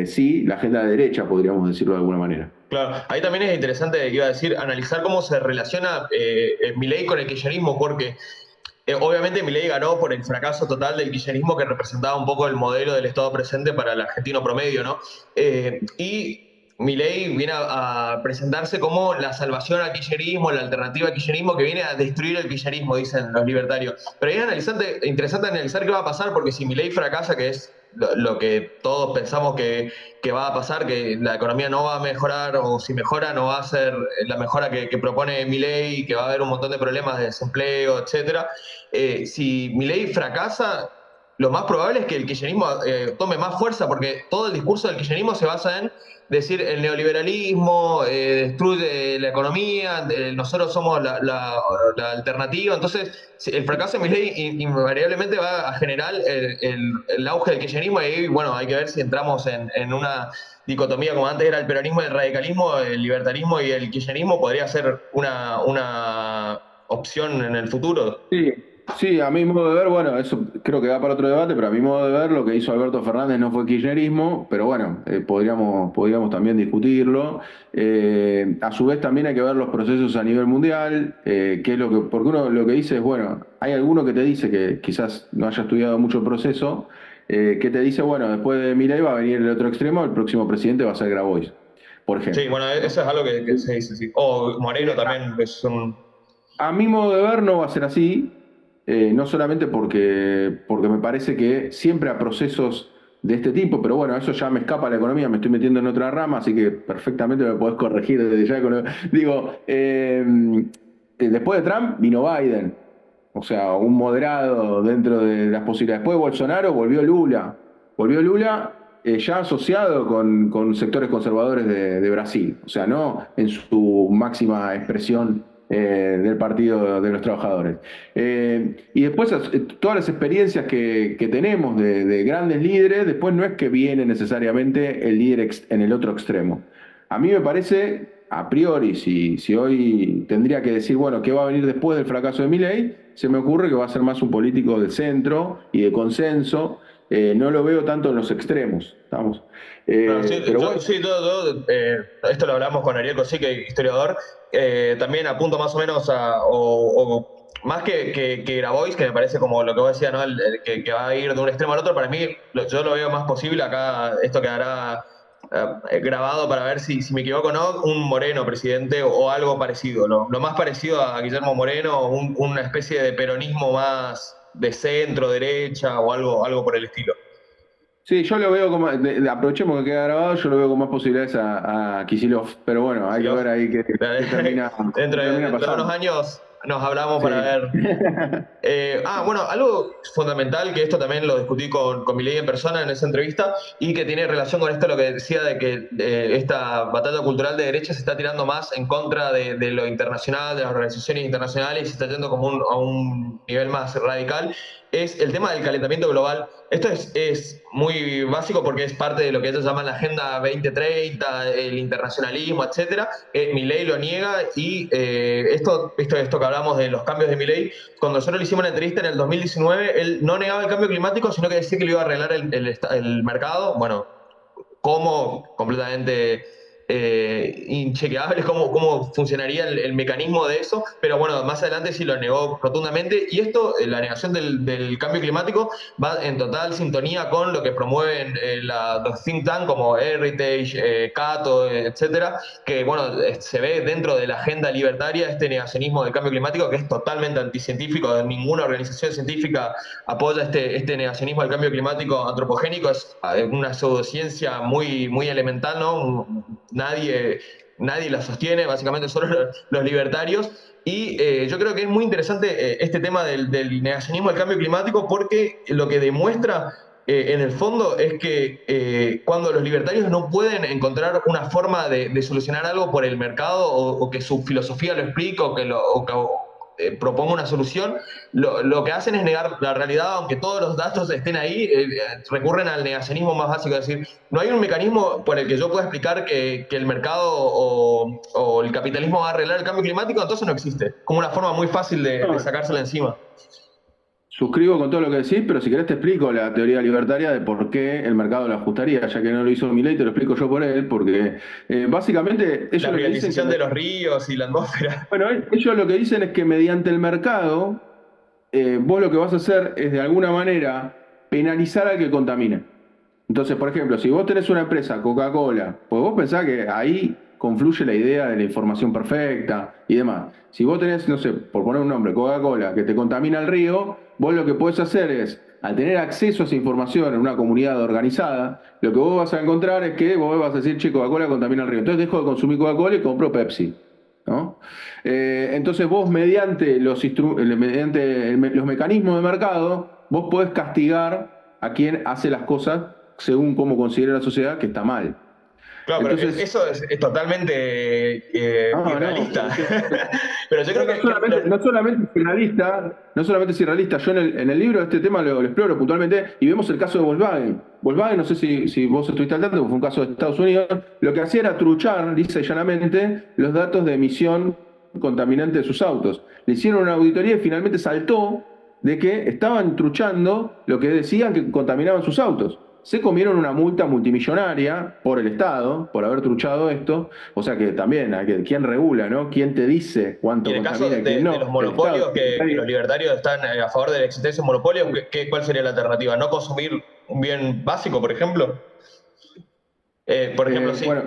sí, la agenda de derecha, podríamos decirlo de alguna manera. Claro, ahí también es interesante, iba a decir, analizar cómo se relaciona Milei con el kirchnerismo, porque obviamente Milei ganó por el fracaso total del kirchnerismo que representaba un poco el modelo del Estado presente para el argentino promedio, ¿no? Y Milei viene a presentarse como la salvación al kirchnerismo, la alternativa al kirchnerismo que viene a destruir el kirchnerismo, dicen los libertarios. Pero es interesante analizar qué va a pasar, porque si Milei fracasa, que es lo que todos pensamos que va a pasar, que la economía no va a mejorar, o si mejora no va a ser la mejora que propone Milei, que va a haber un montón de problemas de desempleo, etcétera. Si Milei fracasa, lo más probable es que el kirchnerismo tome más fuerza, porque todo el discurso del kirchnerismo se basa en decir el neoliberalismo destruye la economía, nosotros somos la alternativa. Entonces, el fracaso de Milei invariablemente va a generar el auge del kirchnerismo, y ahí, bueno, hay que ver si entramos en una dicotomía como antes era el peronismo y el radicalismo, el libertarismo y el kirchnerismo podría ser una opción en el futuro. Sí, sí, a mi modo de ver, bueno, eso creo que da para otro debate, pero a mi modo de ver lo que hizo Alberto Fernández no fue kirchnerismo, pero bueno, podríamos también discutirlo. A su vez también hay que ver los procesos a nivel mundial, qué es porque uno lo que dice es, bueno, hay alguno que te dice que quizás no haya estudiado mucho el proceso, que te dice, bueno, después de Milei va a venir el otro extremo, el próximo presidente va a ser Grabois, por Sí, ejemplo, bueno, eso ¿no? es algo que se dice, sí. O Moreno también es un... A mi modo de ver no va a ser así, no solamente porque me parece que siempre a procesos de este tipo, pero bueno, eso ya me escapa a la economía, me estoy metiendo en otra rama, así que perfectamente me podés corregir desde ya. Digo, después de Trump vino Biden, o sea, un moderado dentro de las posibilidades. Después de Bolsonaro volvió Lula ya asociado con sectores conservadores de Brasil, o sea, no en su máxima expresión del Partido de los Trabajadores. Y después todas las experiencias que tenemos de grandes líderes, después no es que viene necesariamente el líder en el otro extremo. A mí me parece, a priori, si hoy tendría que decir, bueno, ¿qué va a venir después del fracaso de Milei? Se me ocurre que va a ser más un político de centro y de consenso. No lo veo tanto en los extremos, ¿estamos? Claro, sí, Pero bueno, sí, esto lo hablamos con Ariel Cosique, historiador, también apunto más o menos o más que Grabois, que me parece como lo que vos decías, ¿no? Que va a ir de un extremo al otro. Para mí, yo lo veo más posible acá, esto quedará grabado para ver si me equivoco o no, un Moreno presidente o algo parecido, lo más parecido a Guillermo Moreno, una especie de peronismo más de centro, derecha o algo por el estilo. sí, yo lo veo como, aprovechemos que queda grabado, yo lo veo con más posibilidades a Kicillof, pero bueno, hay que ver ahí qué Dentro termina dentro de unos pasando. años nos hablamos para Sí. ver. Bueno, algo fundamental, que esto también lo discutí con Milei en persona en esa entrevista, y que tiene relación con esto, lo que decía de que esta batalla cultural de derecha se está tirando más en contra de lo internacional, de las organizaciones internacionales, y se está yendo como a un nivel más radical, es el tema del calentamiento global. Esto es muy básico porque es parte de lo que ellos llaman la Agenda 2030, el internacionalismo, etcétera. Milei lo niega, y esto que hablamos de los cambios de Milei, cuando nosotros le hicimos una entrevista en el 2019, él no negaba el cambio climático, sino que decía que lo iba a arreglar el mercado. Bueno, cómo completamente inchequeable, cómo funcionaría el mecanismo de eso, pero bueno, más adelante sí lo negó rotundamente, y esto, la negación del cambio climático, va en total sintonía con lo que promueven los think tanks como Heritage, Cato, etcétera, que bueno, se ve dentro de la agenda libertaria este negacionismo del cambio climático, que es totalmente anticientífico. Ninguna organización científica apoya este negacionismo del cambio climático antropogénico. Es una pseudociencia muy elemental, ¿no? Nadie la sostiene, básicamente solo los libertarios. Y yo creo que es muy interesante este tema del negacionismo del cambio climático, porque lo que demuestra en el fondo es que cuando los libertarios no pueden encontrar una forma de solucionar algo por el mercado, o que su filosofía lo explica, o que proponga una solución, lo que hacen es negar la realidad, aunque todos los datos estén ahí. Recurren al negacionismo más básico, es decir, no hay un mecanismo por el que yo pueda explicar que el mercado o el capitalismo va a arreglar el cambio climático, entonces no existe. Como una forma muy fácil de No, sacársela encima. suscribo con todo lo que decís, pero si querés te explico la teoría libertaria de por qué el mercado lo ajustaría, ya que no lo hizo Milei, te lo explico yo por él, porque básicamente ellos La lo que dicen que, privatización de los ríos y la atmósfera. bueno, ellos lo que dicen es que mediante el mercado, vos lo que vas a hacer es de alguna manera penalizar al que contamina. Entonces, por ejemplo, si vos tenés una empresa, Coca-Cola, pues vos pensás que ahí confluye la idea de la información perfecta y demás. Si vos tenés, no sé, por poner un nombre, Coca-Cola, que te contamina el río, vos lo que podés hacer es, al tener acceso a esa información en una comunidad organizada, lo que vos vas a encontrar es que vos vas a decir, che, Coca-Cola contamina el río. Entonces dejo de consumir Coca-Cola y compro Pepsi. ¿No? Entonces vos mediante los mecanismos de mercado, vos podés castigar a quien hace las cosas según cómo considera la sociedad que está mal. Claro, pero Entonces, eso es totalmente no, irrealista. Pero yo creo no solamente, no solamente es irrealista, yo en el libro de este tema lo exploro puntualmente y vemos el caso de Volkswagen. Volkswagen, no sé si vos estuviste al tanto, fue un caso de Estados Unidos, lo que hacía era truchar, lisa y llanamente, los datos de emisión contaminante de sus autos. Le hicieron una auditoría y finalmente saltó de que estaban truchando lo que decían que contaminaban sus autos. Se comieron una multa multimillonaria por el Estado, por haber truchado esto. O sea que también, ¿quién regula, no? ¿Quién te dice Y cuánto en el caso contamina y quién de los no? El Estado. monopolios, que los libertarios están a favor de la existencia de monopolios, ¿cuál sería la alternativa? ¿No consumir un bien básico, por ejemplo? Por ejemplo, sí. Bueno,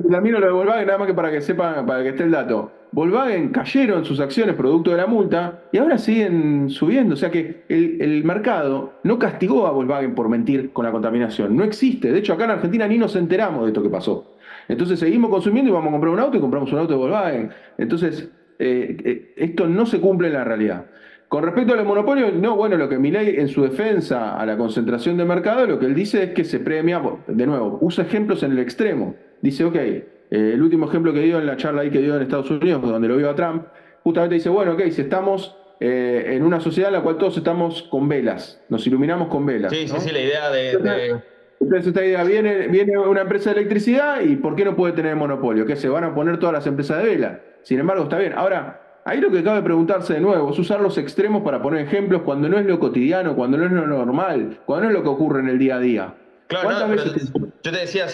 termino lo de Volkswagen, nada más que para que sepan, para que esté el dato. Volkswagen cayeron sus acciones producto de la multa y ahora siguen subiendo. O sea que el mercado no castigó a Volkswagen por mentir con la contaminación. No existe. De hecho, acá en Argentina ni nos enteramos de esto que pasó. Entonces seguimos consumiendo y vamos a comprar un auto y compramos un auto de Volkswagen. Entonces, esto no se cumple en la realidad. Con respecto a los monopolios, no, bueno, lo que Milei en su defensa a la concentración de mercado, lo que él dice es que se premia, de nuevo, usa ejemplos en el extremo. Dice, ok, el último ejemplo que dio en la charla ahí que dio en Estados Unidos, donde lo vio a Trump, justamente dice, bueno, ok, si estamos en una sociedad en la cual todos estamos con velas, nos iluminamos con velas, Sí, sí, ¿no? sí, la idea Entonces esta idea, viene una empresa de electricidad y ¿por qué no puede tener monopolio? ¿Que se van a poner todas las empresas de vela? Sin embargo, está bien. Ahora, ahí lo que cabe preguntarse de nuevo es usar los extremos para poner ejemplos cuando no es lo cotidiano, cuando no es lo normal, cuando no es lo que ocurre en el día a día. Claro, ¿Cuántas no, pero veces yo te decía,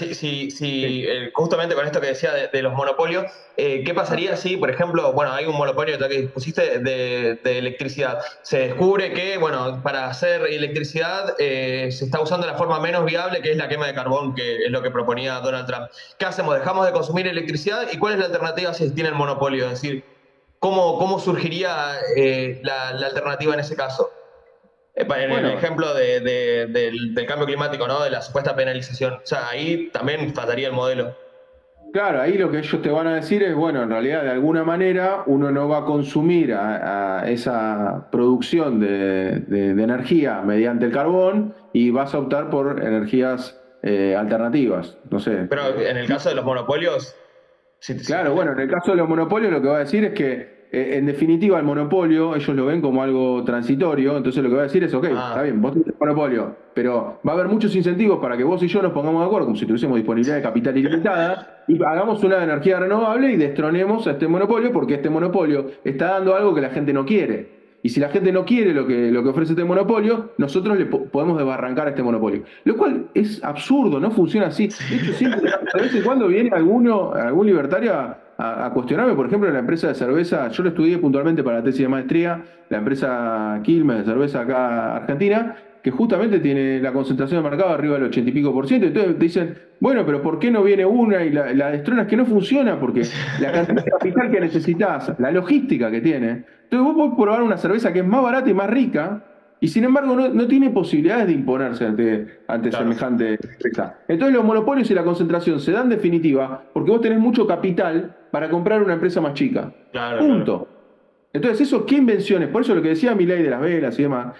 justamente con esto que decía de los monopolios, ¿qué pasaría si, por ejemplo, bueno, hay un monopolio ya que pusiste de electricidad? Se descubre que, bueno, para hacer electricidad se está usando la forma menos viable, que es la quema de carbón, que es lo que proponía Donald Trump. ¿Qué hacemos? ¿Dejamos de consumir electricidad? ¿Y cuál es la alternativa si se tiene el monopolio? Es decir, ¿cómo surgiría la alternativa en ese caso? En el bueno, ejemplo del cambio climático, ¿no? De la supuesta penalización. O sea, ahí también faltaría el modelo. Claro, ahí lo que ellos te van a decir es, bueno, en realidad de alguna manera uno no va a consumir a esa producción de energía mediante el carbón y vas a optar por energías alternativas. No sé. Pero en el caso de los monopolios, sí. Claro, bueno, en el caso de los monopolios lo que va a decir es que, en definitiva, el monopolio ellos lo ven como algo transitorio, entonces lo que va a decir es, ok, está Ah, bien, vos tenés monopolio, pero va a haber muchos incentivos para que vos y yo nos pongamos de acuerdo, como si tuviésemos disponibilidad de capital ilimitada, y hagamos una energía renovable y destronemos a este monopolio, porque este monopolio está dando algo que la gente no quiere. Y si la gente no quiere lo que ofrece este monopolio, nosotros podemos desbarrancar este monopolio. Lo cual es absurdo, no funciona así. sí. De hecho, siempre, de vez en cuando viene algún libertario a cuestionarme, por ejemplo, en la empresa de cerveza, yo lo estudié puntualmente para la tesis de maestría, la empresa Quilmes de cerveza acá argentina, que justamente tiene la concentración de mercado arriba del 80 y pico por ciento. Entonces te dicen, bueno, pero ¿por qué no viene una y la destronas? Que no funciona, porque la cantidad de capital que necesitas, la logística que tiene. Entonces vos podés probar una cerveza que es más barata y más rica, y sin embargo no tiene posibilidades de imponerse ante Claro, semejante empresa. Entonces los monopolios y la concentración se dan en definitiva porque vos tenés mucho capital para comprar una empresa más chica. claro. Punto. Entonces, eso, ¿qué invenciones? Por eso lo que decía Milei de las velas y demás,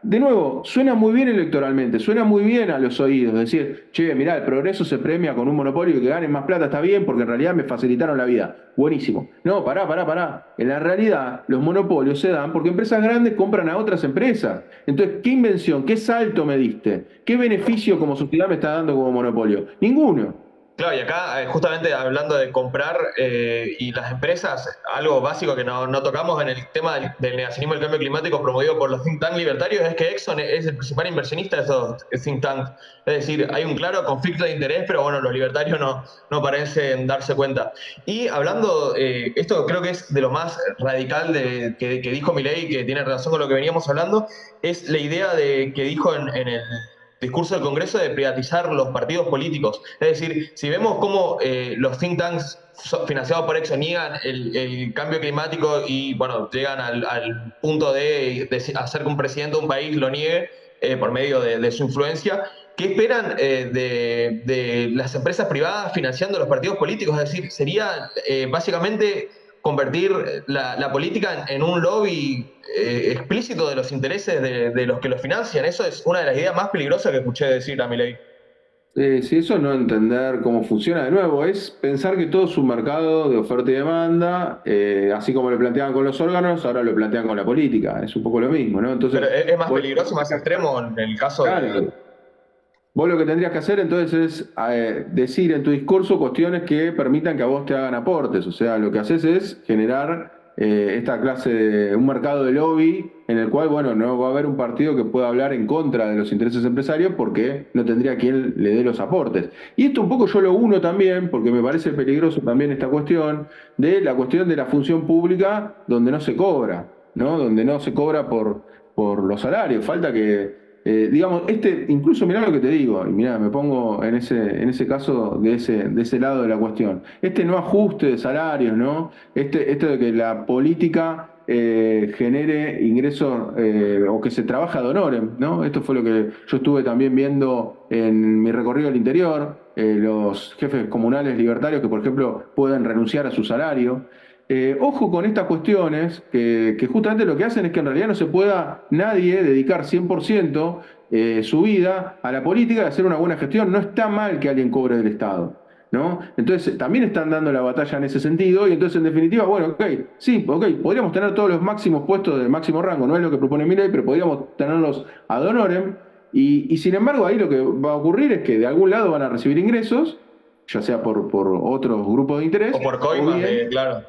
de nuevo, suena muy bien electoralmente, suena muy bien a los oídos, decir, che, mirá, el progreso se premia con un monopolio y que ganen más plata, está bien, porque en realidad me facilitaron la vida. Buenísimo. No, pará. En la realidad, los monopolios se dan porque empresas grandes compran a otras empresas. Entonces, ¿qué invención, qué salto me diste? ¿Qué beneficio como sociedad me está dando como monopolio? Ninguno. Claro, y acá justamente hablando de comprar y las empresas, algo básico que no tocamos en el tema del negacionismo del cambio climático promovido por los think tanks libertarios es que Exxon es el principal inversionista de esos think tanks. Es decir, hay un claro conflicto de interés, pero bueno, los libertarios no parecen darse cuenta. Y hablando, esto creo que es de lo más radical que dijo Milei, que tiene relación con lo que veníamos hablando, es la idea que dijo en el discurso del Congreso de privatizar los partidos políticos. Es decir, si vemos cómo los think tanks financiados por Exxon niegan el cambio climático y, bueno, llegan al punto de hacer que un presidente de un país lo niegue por medio de su influencia, ¿qué esperan de las empresas privadas financiando los partidos políticos? Es decir, sería básicamente convertir la política en un lobby explícito de los intereses de los que lo financian. Eso es una de las ideas más peligrosas que escuché decir a Milei. Si eso no entender cómo funciona de nuevo, es pensar que todo es un mercado de oferta y demanda, así como lo planteaban con los órganos, ahora lo plantean con la política, es un poco lo mismo, ¿no? Pero Entonces, es más vos, peligroso, más extremo en el caso de... claro, vos lo que tendrías que hacer entonces es decir en tu discurso cuestiones que permitan que a vos te hagan aportes. O sea, lo que haces es generar esta clase de un mercado de lobby en el cual, bueno, no va a haber un partido que pueda hablar en contra de los intereses empresarios porque no tendría quien le dé los aportes. Y esto un poco yo lo uno también, porque me parece peligroso también esta cuestión, de la cuestión de la función pública donde no se cobra, ¿no? Donde no se cobra por los salarios. Falta que digamos, incluso mirá lo que te digo, y mirá, me pongo en ese caso de ese lado de la cuestión. Este no ajuste de salarios, ¿no? Esto de que la política genere ingresos o que se trabaja ad honorem, ¿no? Esto fue lo que yo estuve también viendo en mi recorrido al interior, los jefes comunales libertarios que, por ejemplo, pueden renunciar a su salario. Ojo con estas cuestiones que justamente lo que hacen es que en realidad no se pueda nadie dedicar 100% su vida a la política y hacer una buena gestión. No está mal que alguien cobre del Estado, ¿no? Entonces también están dando la batalla en ese sentido y entonces en definitiva, bueno, ok, sí, ok, podríamos tener todos los máximos puestos de máximo rango, no es lo que propone Milei, pero podríamos tenerlos ad honorem y sin embargo ahí lo que va a ocurrir es que de algún lado van a recibir ingresos, ya sea por otros grupos de O interés, por o coimas bien claro.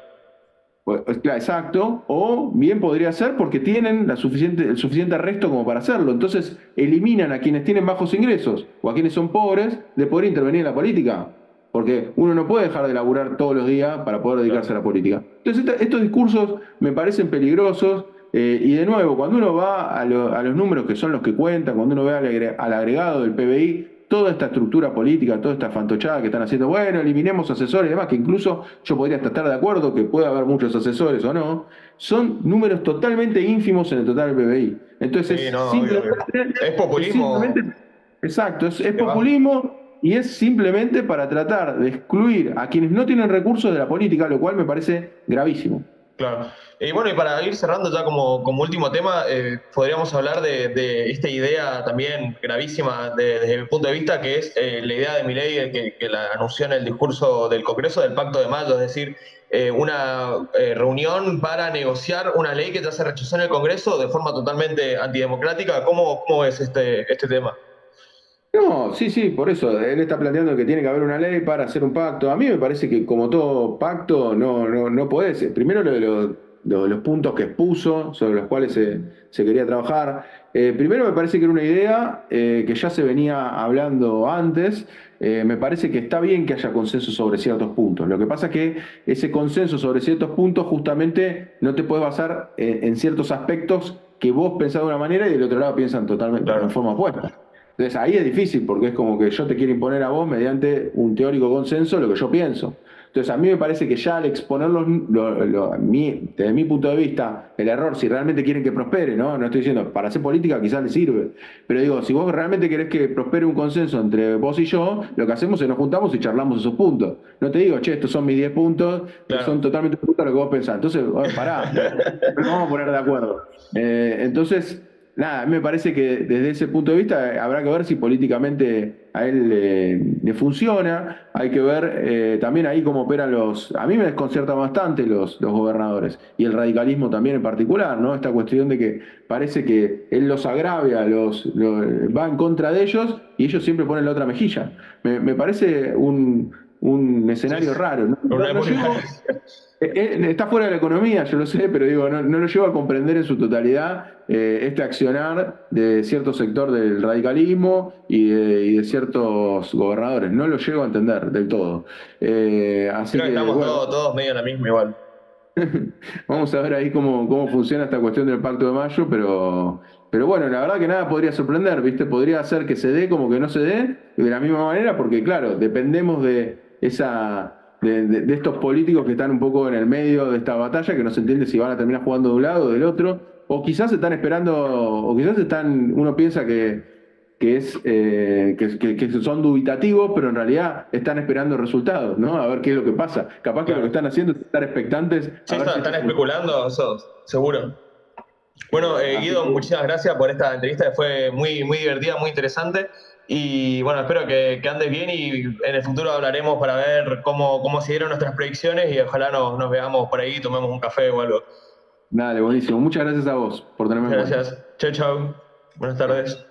Claro, exacto, o bien podría ser porque tienen el suficiente resto como para hacerlo. Entonces eliminan a quienes tienen bajos ingresos o a quienes son pobres de poder intervenir en la política. Porque uno no puede dejar de laburar todos los días para poder dedicarse a Claro. la política. Entonces estos discursos me parecen peligrosos y de nuevo, cuando uno va a los números que son los que cuentan, cuando uno ve al agregado del PBI, toda esta estructura política, toda esta fantochada que están haciendo, bueno, eliminemos asesores y demás, que incluso yo podría hasta estar de acuerdo que puede haber muchos asesores o no, son números totalmente ínfimos en el total del PBI. Entonces Sí, es no, obvio. simplemente, Es es simplemente populismo exacto, es de base. populismo y es simplemente para tratar de excluir a quienes no tienen recursos de la política, lo cual me parece gravísimo. Claro. Y bueno, y para ir cerrando ya como último tema, podríamos hablar de esta idea también gravísima desde mi punto de vista, que es la idea de Milei que la anunció en el discurso del Congreso del Pacto de Mayo, es decir, una reunión para negociar una ley que ya se rechazó en el Congreso de forma totalmente antidemocrática. ¿Cómo ves este tema? No, sí, sí, por eso. Él está planteando que tiene que haber una ley para hacer un pacto. A mí me parece que como todo pacto no podés. Primero los puntos que expuso, sobre los cuales se quería trabajar. Primero me parece que era una idea que ya se venía hablando antes. Me parece que está bien que haya consenso sobre ciertos puntos. Lo que pasa es que ese consenso sobre ciertos puntos justamente no te puedes basar en ciertos aspectos que vos pensás de una manera y del otro lado piensan totalmente en Claro. forma opuesta. Entonces ahí es difícil porque es como que yo te quiero imponer a vos mediante un teórico consenso lo que yo pienso. Entonces a mí me parece que ya al exponer desde mi punto de vista el error, si realmente quieren que prospere, ¿no? No estoy diciendo, para hacer política quizás les sirve, pero digo, si vos realmente querés que prospere un consenso entre vos y yo, lo que hacemos es nos juntamos y charlamos esos puntos. No te digo, che, estos son mis 10 puntos, que son Claro. totalmente opuestos a lo que vos pensás. Entonces, bueno, pará, nos vamos a poner de acuerdo. Entonces, nada, a mí me parece que desde ese punto de vista habrá que ver si políticamente a él le funciona. Hay que ver también ahí cómo operan los. A mí me desconciertan bastante los gobernadores y el radicalismo también en particular, ¿no? Esta cuestión de que parece que él los agravia, va en contra de ellos y ellos siempre ponen la otra mejilla. Me parece un Sí, escenario sí. raro. No, Una no muy llego. Está fuera de la economía, yo lo sé, pero digo, no lo llevo a comprender en su totalidad este accionar de cierto sector del radicalismo y de ciertos gobernadores. No lo llego a entender del todo. Así Creo que que, estamos bueno, todos medio en la misma igual. vamos a ver ahí cómo funciona esta cuestión del Pacto de Mayo, pero bueno, la verdad que nada podría sorprender, ¿viste? Podría ser que se dé como que no se dé, de la misma manera, porque claro, dependemos de estos políticos que están un poco en el medio de esta batalla, que no se entiende si van a terminar jugando de un lado o del otro, o quizás están esperando, o quizás uno piensa que son dubitativos, pero en realidad están esperando resultados, ¿no? A ver qué es lo que pasa. Capaz que lo que Claro. están haciendo es estar expectantes Sí, a ver si están esto funciona. especulando, eso, seguro. Bueno, Así Guido, que, muchísimas gracias por esta entrevista que fue muy divertida, muy interesante. Y bueno, espero que andes bien y en el futuro hablaremos para ver cómo se dieron nuestras predicciones y ojalá nos veamos por ahí, tomemos un café o algo. dale, buenísimo. Muchas gracias a vos por tenerme en Muchas cuenta. gracias. Chau, chau. Buenas tardes.